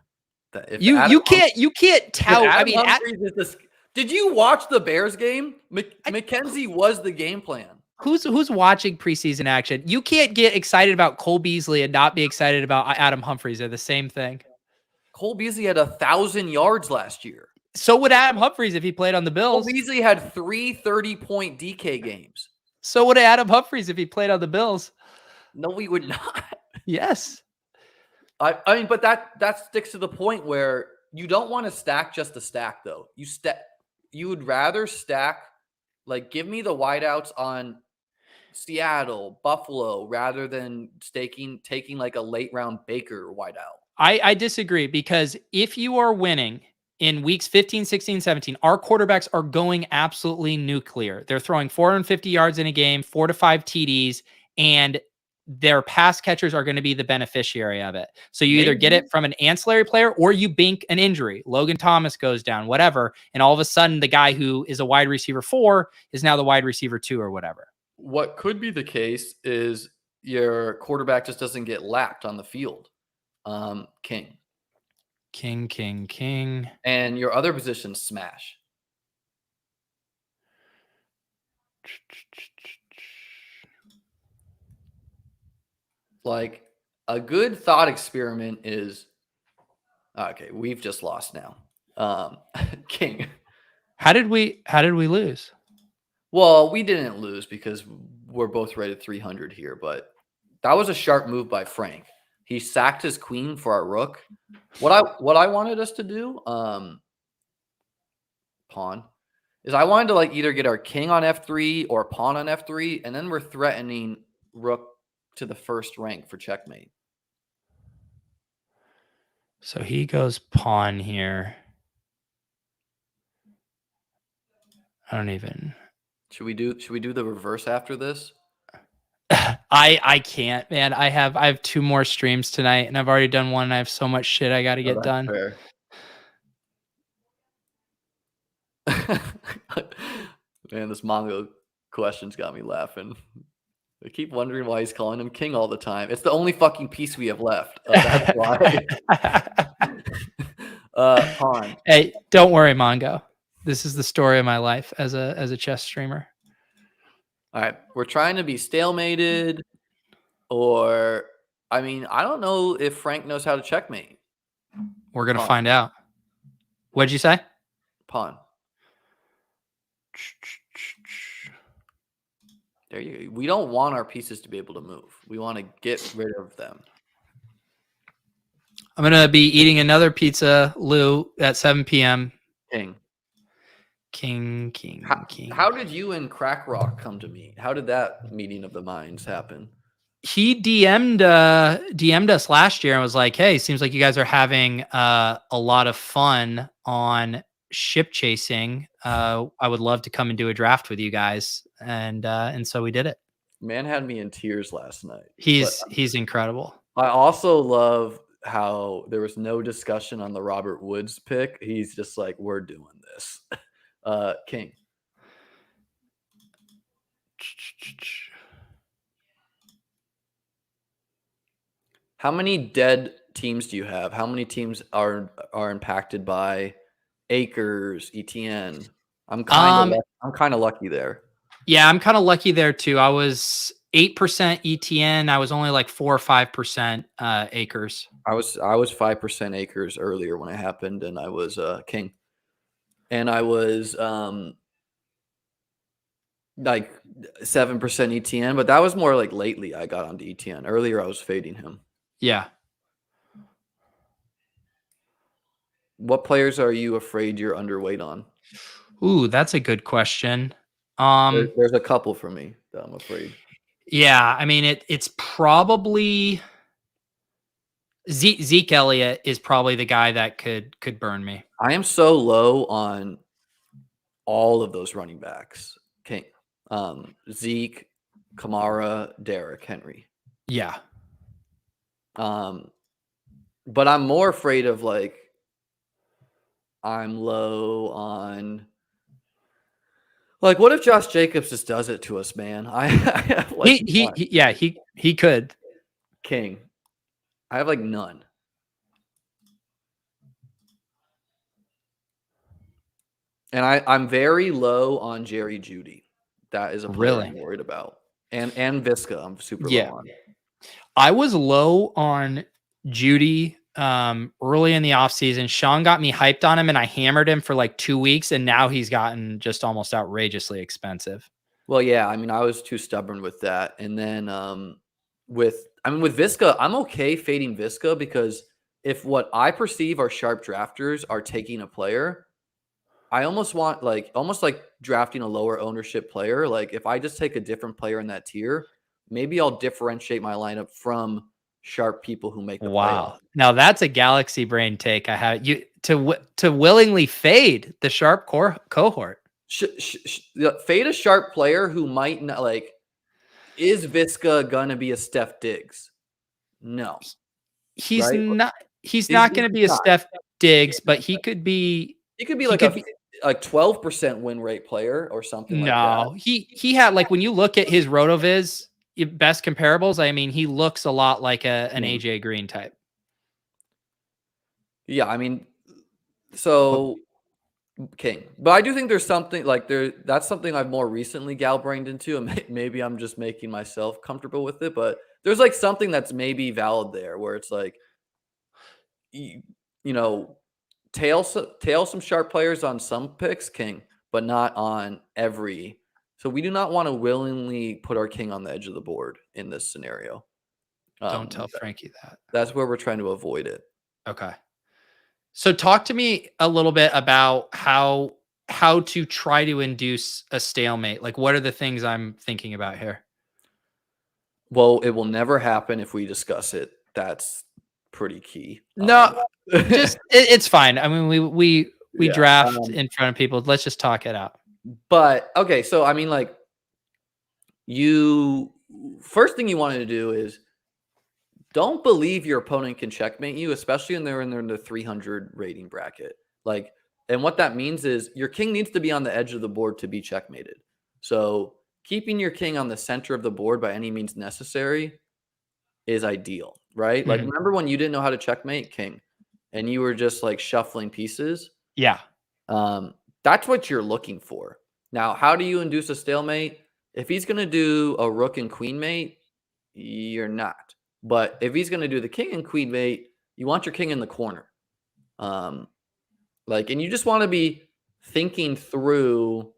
You can't tout. I mean, did you watch the Bears game? McKenzie was the game plan. Who's watching preseason action? You can't get excited about Cole Beasley and not be excited about Adam Humphries. They're the same thing. Cole Beasley had 1,000 yards last year. So would Adam Humphries if he played on the Bills. Cole Beasley had 3 30-point DK games. So would Adam Humphries if he played on the Bills. No, we would not. Yes. I mean, but that sticks to the point where you don't want to stack just to stack, though. You would rather stack, like, give me the wideouts on Seattle, Buffalo, rather than taking like a late round Baker wideout. I disagree, because if you are winning in weeks 15, 16, 17, our quarterbacks are going absolutely nuclear. They're throwing 450 yards in a game, 4 to 5 TDs, and their pass catchers are going to be the beneficiary of it. So you either get it from an ancillary player or you bink an injury. Logan Thomas goes down, whatever. And all of a sudden the guy who is a wide receiver 4 is now the wide receiver 2 or whatever. What could be the case is your quarterback just doesn't get lapped on the field. King. And your other positions smash. Like, a good thought experiment is, okay, we've just lost now. King. How did we lose? Well, we didn't lose because we're both rated 300 here, but that was a sharp move by Frank. He sacked his queen for our rook. What I wanted us to do, pawn, is I wanted to like either get our king on F3 or pawn on F3, and then we're threatening rook to the first rank for checkmate. So he goes pawn here. I don't even. Should we do the reverse after this? I can't, man. I have 2 more streams tonight and I've already done one. And I have so much shit I got to get done. Fair. Man, this Mongo question's got me laughing. I keep wondering why he's calling him king all the time. It's the only fucking piece we have left. That's why. Pawn. Hey, don't worry, Mongo. This is the story of my life as a chess streamer. All right, we're trying to be stalemated, or I mean, I don't know if Frank knows how to checkmate. We're gonna find out. What'd you say? Pawn. There you go. We don't want our pieces to be able to move. We want to get rid of them. I'm gonna be eating another pizza, Lou, at 7 p.m. King. How did you and Crack Rock come to meet? How did that meeting of the minds happen? He DM'd us last year and was like, "Hey, seems like you guys are having a lot of fun on ship chasing. I would love to come and do a draft with you guys." And so we did it. Man had me in tears last night. But He's incredible. I also love how there was no discussion on the Robert Woods pick. He's just like, we're doing this. King. How many dead teams do you have? How many teams are impacted by Akers, ETN? I'm kind of lucky there. Yeah, I'm kind of lucky there too. I was 8% ETN. I was only like 4 or 5% Acres. I was 5% Akers earlier when it happened, and I was King, and I was like 7% ETN, but that was more like lately I got onto ETN. Earlier I was fading him. Yeah. What players are you afraid you're underweight on? Ooh, that's a good question. There's a couple for me that I'm afraid. Yeah, I mean it's probably Zeke Elliott is probably the guy that could burn me. I am so low on all of those running backs. King, Zeke, Kamara, Derrick Henry. Yeah. But I'm more afraid of like I'm low on like what if Josh Jacobs just does it to us, man? I have like he could. King. I have like none. And I'm very low on Jerry Jeudy. That is a player Really? I'm worried about. And Visca, I'm super Yeah. low on. I was low on Judy early in the offseason. Sean got me hyped on him and I hammered him for like 2 weeks, and now he's gotten just almost outrageously expensive. Well, yeah, I mean, I was too stubborn with that. And then with Visca, I'm okay fading Visca because if what I perceive are sharp drafters are taking a player, I almost want almost like drafting a lower ownership player. Like if I just take a different player in that tier, maybe I'll differentiate my lineup from sharp people who make the playoff. Now that's a galaxy brain take. I have you to willingly fade the sharp core cohort. Fade a sharp player who might not like. Is Visca gonna be a Steph Diggs? No, He's right? not. He's not going to be a Steph Diggs, but he could be. He could be like a 12% win rate player or something like that. No, he had like when you look at his RotoViz best comparables, I mean, he looks a lot like an AJ Green type. Yeah, I mean, so King, but I do think there's something like that's something I've more recently gal-brained into, and maybe I'm just making myself comfortable with it, but there's like something that's maybe valid there where it's like, you know, tail some sharp players on some picks, King, but not on every. So we do not want to willingly put our King on the edge of the board in this scenario. Don't tell Frankie that. That's where we're trying to avoid it. Okay. So talk to me a little bit about how to try to induce a stalemate. Like, what are the things I'm thinking about here? Well, it will never happen if we discuss it. That's pretty key. No, just it's fine. I mean, we draft in front of people. Let's just talk it out. But okay, so I mean, like, first thing you wanted to do is don't believe your opponent can checkmate you, especially when they're in the 300 rating bracket. Like, and what that means is your king needs to be on the edge of the board to be checkmated. So keeping your king on the center of the board by any means necessary is ideal, right? Mm-hmm. Like, remember when you didn't know how to checkmate king and you were just like shuffling pieces? Yeah. That's what you're looking for. Now, how do you induce a stalemate? If he's going to do a rook and queen mate, you're not. But if he's going to do the king and queen mate, you want your king in the corner. And you just want to be thinking through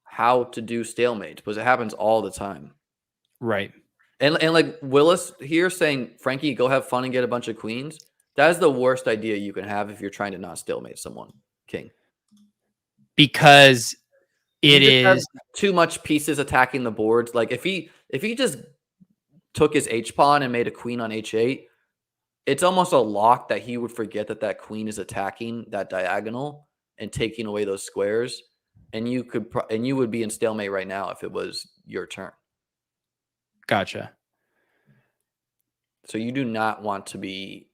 how to do stalemate because it happens all the time. Right. And like Willis here saying, Frankie, go have fun and get a bunch of queens. That is the worst idea you can have if you're trying to not stalemate someone, king. Because it is too much pieces attacking the boards. Like if he just took his H pawn and made a queen on H8, it's almost a lock that he would forget that queen is attacking that diagonal and taking away those squares. And you would be in stalemate right now if it was your turn. Gotcha. So you do not want to be.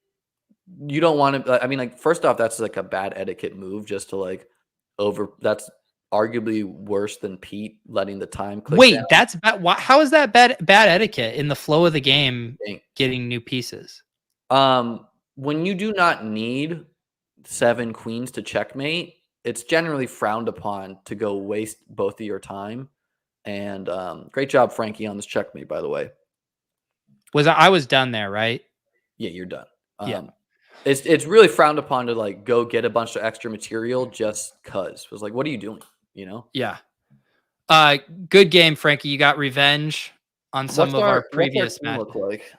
You don't want to. I mean, like first off, that's like a bad etiquette move, just to like over. That's arguably worse than Pete letting the time click Wait, down. that's bad. How is that bad etiquette in the flow of the game? Thing. Getting new pieces. When you do not need 7 queens to checkmate, it's generally frowned upon to go waste both of your time. And great job, Frankie, on this checkmate, by the way. I was done there, right? Yeah, you're done. Yeah. It's really frowned upon to like go get a bunch of extra material just cause. It was like, what are you doing? You know? Yeah. Good game, Frankie. You got revenge on some of our What's our previous team matches. look like?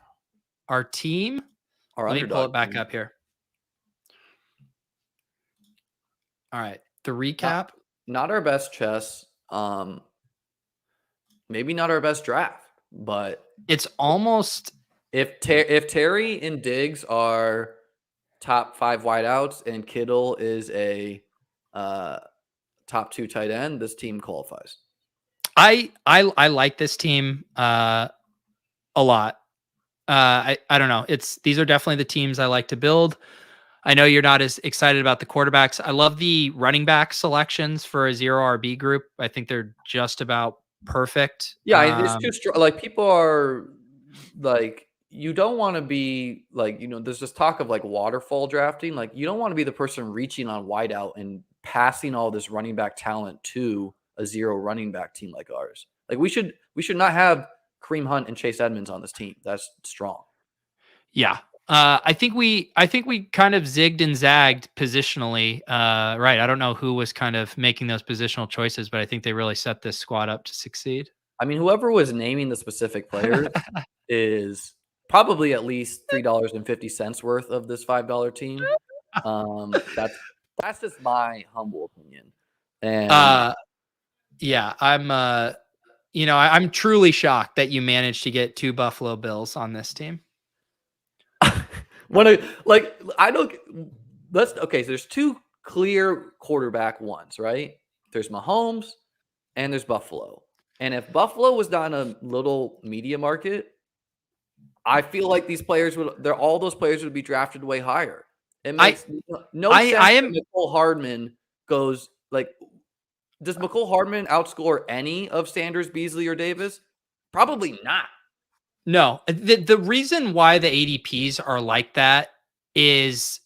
Our team. Our Let me pull underdog it back team. up here. All right. The recap. Not our best chess. Maybe not our best draft, but It's almost if Terry and Diggs are top 5 wideouts and Kittle is a top 2 tight end, this team qualifies. I like this team a lot. I don't know. These are definitely the teams I like to build. I know you're not as excited about the quarterbacks. I love the running back selections for a 0 RB group. I think they're just about perfect. Yeah, it's too strong. Like people are like, you don't want to be like, there's this talk of like waterfall drafting. Like you don't want to be the person reaching on wideout and passing all this running back talent to a 0 running back team like ours. Like we should not have Kareem Hunt and Chase Edmonds on this team. That's strong. Yeah. I think we kind of zigged and zagged positionally. Right. I don't know who was kind of making those positional choices, but I think they really set this squad up to succeed. I mean, whoever was naming the specific players is probably at least $3.50 worth of this $5 team. That's just my humble opinion. And yeah, I'm truly shocked that you managed to get 2 Buffalo Bills on this team. so there's 2 clear quarterback ones, right? There's Mahomes and there's Buffalo. And if Buffalo was not in a little media market, I feel like all those players would be drafted way higher. It makes no sense that McCole Hardman goes like, does McCole Hardman outscore any of Sanders, Beasley, or Davis? Probably not. No, the reason why the ADPs are like that is,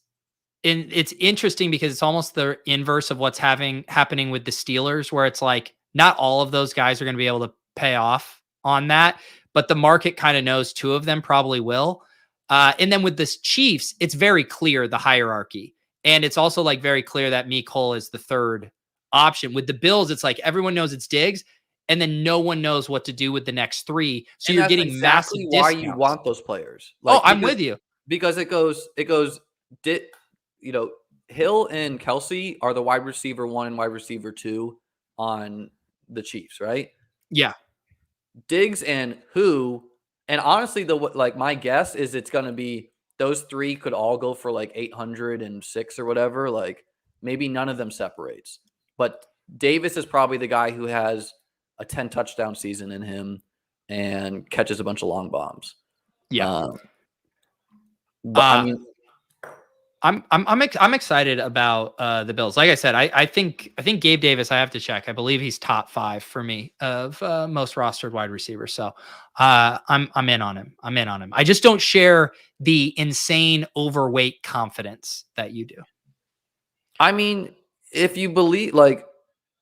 and it's interesting because it's almost the inverse of what's happening with the Steelers, where it's like not all of those guys are going to be able to pay off on that, but the market kind of knows 2 of them probably will. And then with the Chiefs, it's very clear the hierarchy, and it's also like very clear that Cole is the 3rd option. With the Bills, it's like everyone knows it's Diggs, and then no one knows what to do with the next 3. So you're getting exactly massive why discounts. you want those players. I'm with you. Because it goes, Hill and Kelsey are the wide receiver 1 and wide receiver 2 on the Chiefs, right? Yeah. Diggs and honestly, my guess is it's going to be those 3 could all go for like 806 or whatever. Like maybe none of them separates, but Davis is probably the guy who has a 10 touchdown season in him and catches a bunch of long bombs. Yeah. But I mean, I'm excited about the Bills. Like I said, I think Gabe Davis, I have to check. I believe he's top 5 for me of most rostered wide receivers. So I'm in on him. I just don't share the insane overweight confidence that you do. I mean, if you believe, like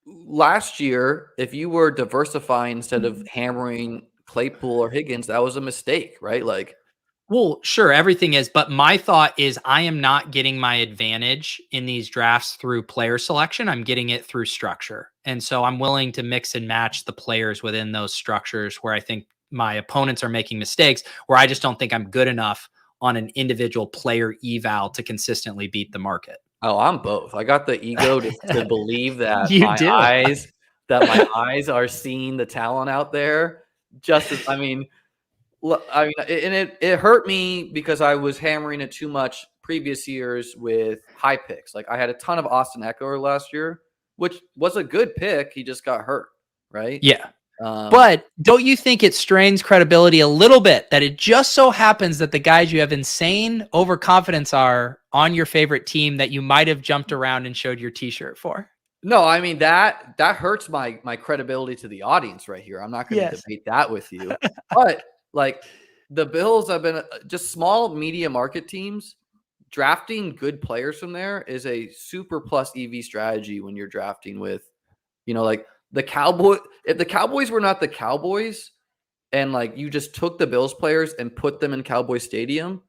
last year, if you were diversifying instead of hammering Claypool or Higgins, that was a mistake, right? Like, well, sure, everything is, but my thought is I am not getting my advantage in these drafts through player selection. I'm getting it through structure. And so I'm willing to mix and match the players within those structures where I think my opponents are making mistakes, where I just don't think I'm good enough on an individual player eval to consistently beat the market. Oh, I'm both. I got the ego to believe that my eyes are seeing the talent out there. It hurt me because I was hammering it too much previous years with high picks. Like I had a ton of Austin Eckler last year, which was a good pick. He just got hurt, right? Yeah. But don't you think it strains credibility a little bit that it just so happens that the guys you have insane overconfidence are on your favorite team that you might have jumped around and showed your t-shirt for? No, I mean that hurts my credibility to the audience right here. I'm not going to Yes. debate that with you. But like the Bills have been just small media market teams drafting good players from there is a super plus EV strategy when you're drafting with, like the if the Cowboys were not the Cowboys and like you just took the Bills players and put them in Cowboy Stadium,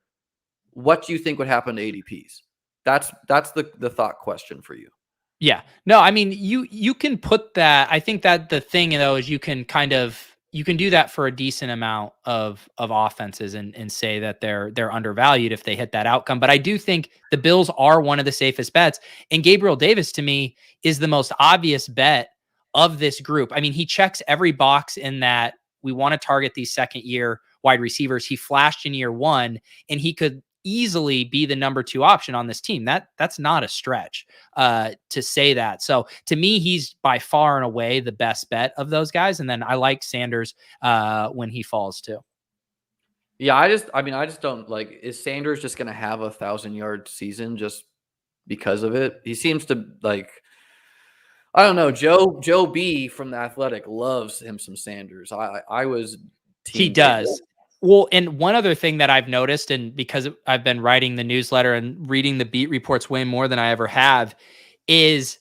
what do you think would happen to ADPs? That's the thought question for you. Yeah. No, I mean, you can put that. I think that the thing though is you can do that for a decent amount of offenses and say that they're undervalued if they hit that outcome. But I do think the Bills are one of the safest bets. And Gabriel Davis to me is the most obvious bet of this group. I mean, he checks every box in that we want to target these second year wide receivers. He flashed in year one and he could easily be the number 2 option on this team. That's not a stretch to say that. So to me, he's by far and away the best bet of those guys. And then I like Sanders when he falls too. Yeah, I just don't like. Is Sanders just going to have 1,000-yard season just because of it? He seems to like. I don't know. Joe B from the Athletic loves him some Sanders. I was. He does. Well, and one other thing that I've noticed, and because I've been writing the newsletter and reading the beat reports way more than I ever have, is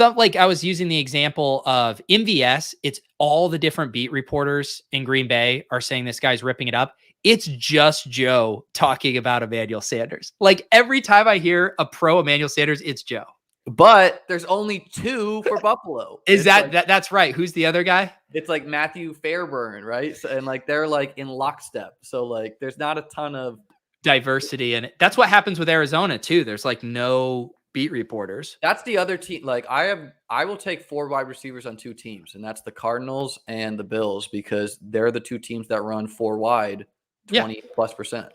like I was using the example of MVS. It's all the different beat reporters in Green Bay are saying this guy's ripping it up. It's just Joe talking about Emmanuel Sanders. Like every time I hear a pro Emmanuel Sanders, it's Joe. But there's only 2 for Buffalo. Is that's right? Who's the other guy? It's like Matthew Fairburn, right? So, and like they're like in lockstep. So like there's not a ton of diversity in it. That's what happens with Arizona too. There's like no beat reporters. That's the other team. Like I will take 4 wide receivers on 2 teams, and that's the Cardinals and the Bills because they're the 2 teams that run 4 wide, 20+%.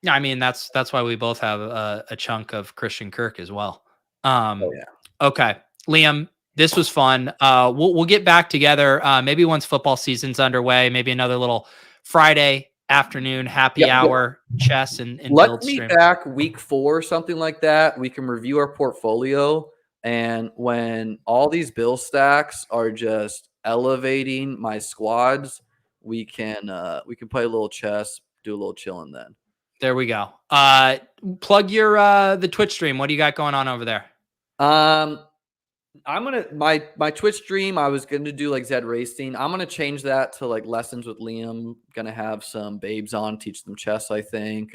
Yeah, I mean that's why we both have a chunk of Christian Kirk as well. Okay, Liam, this was fun. We'll get back together maybe once football season's underway. Maybe another little Friday afternoon happy hour chess and let's meet back week 4, something like that. We can review our portfolio, and when all these bill stacks are just elevating my squads, we can play a little chess, do a little chilling then. There we go. Plug your the Twitch stream. What do you got going on over there? I'm gonna my Twitch stream. I was gonna do like Zed Racing. I'm gonna change that to like lessons with Liam. Gonna have some babes on, teach them chess. I think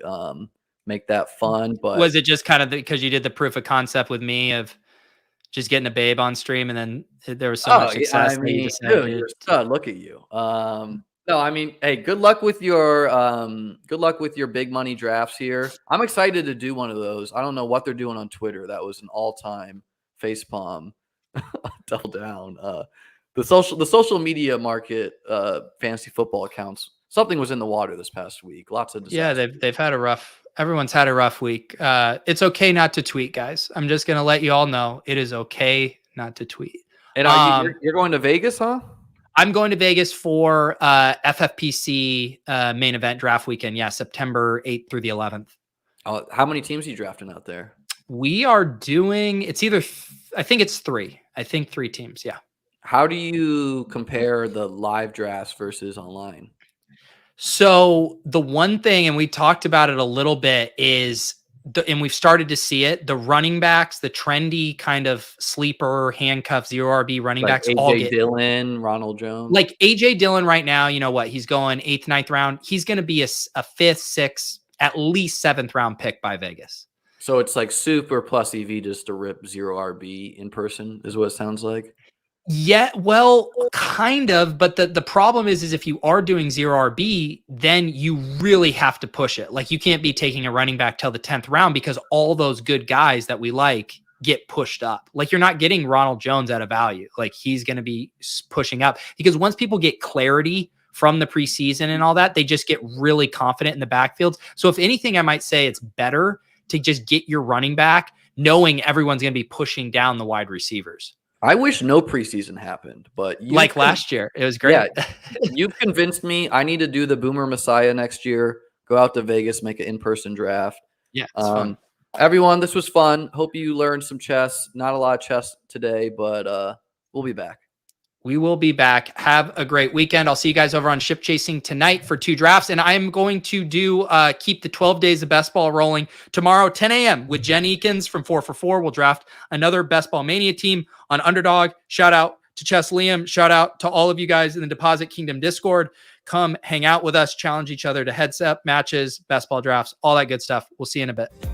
make that fun. But was it just kind of because you did the proof of concept with me of just getting a babe on stream, and then there was so much success? I mean, dude, you're a stud. Look at you. No, I mean, hey, good luck with your big money drafts here. I'm excited to do one of those. I don't know what they're doing on Twitter. That was an all-time facepalm, double down. The social media market, fantasy football accounts. Something was in the water this past week. Lots of disaster. Yeah, they've had a rough. Everyone's had a rough week. It's okay not to tweet, guys. I'm just gonna let you all know it is okay not to tweet. And you're going to Vegas, huh? I'm going to Vegas for FFPC main event draft weekend. Yeah, September 8th through the 11th. How many teams are you drafting out there? We are doing, it's either, I think it's 3. I think 3 teams, yeah. How do you compare the live drafts versus online? So the one thing, and we talked about it a little bit, is and we've started to see it, the running backs, the trendy kind of sleeper handcuff 0 RB running backs. AJ Dillon, Ronald Jones. Like AJ Dillon right now, you know what? He's going 8th, 9th round. He's going to be a 5th, 6th, at least 7th round pick by Vegas. So it's like super plus EV just to rip 0 RB in person is what it sounds like. Yeah, well, kind of, but the problem is if you are doing 0 RB, then you really have to push it. Like you can't be taking a running back till the 10th round because all those good guys that we like get pushed up. Like you're not getting Ronald Jones at a value. Like he's going to be pushing up because once people get clarity from the preseason and all that, they just get really confident in the backfields. So if anything, I might say it's better to just get your running back knowing everyone's going to be pushing down the wide receivers. I wish no preseason happened, but Like last year. It was yeah, great. you've convinced me. I need to do the Boomer Messiah next year. Go out to Vegas, make an in-person draft. Yeah, it's fun. Everyone, this was fun. Hope you learned some chess. Not a lot of chess today, but we'll be back. We will be back. Have a great weekend. I'll see you guys over on Ship Chasing tonight for 2 drafts. And I'm going to do keep the 12 days of best ball rolling tomorrow, 10 a.m. with Jen Eakins from 4 for 4. We'll draft another Best Ball Mania team on Underdog. Shout out to Chess Liam. Shout out to all of you guys in the Deposit Kingdom Discord. Come hang out with us, challenge each other to heads up matches, best ball drafts, all that good stuff. We'll see you in a bit.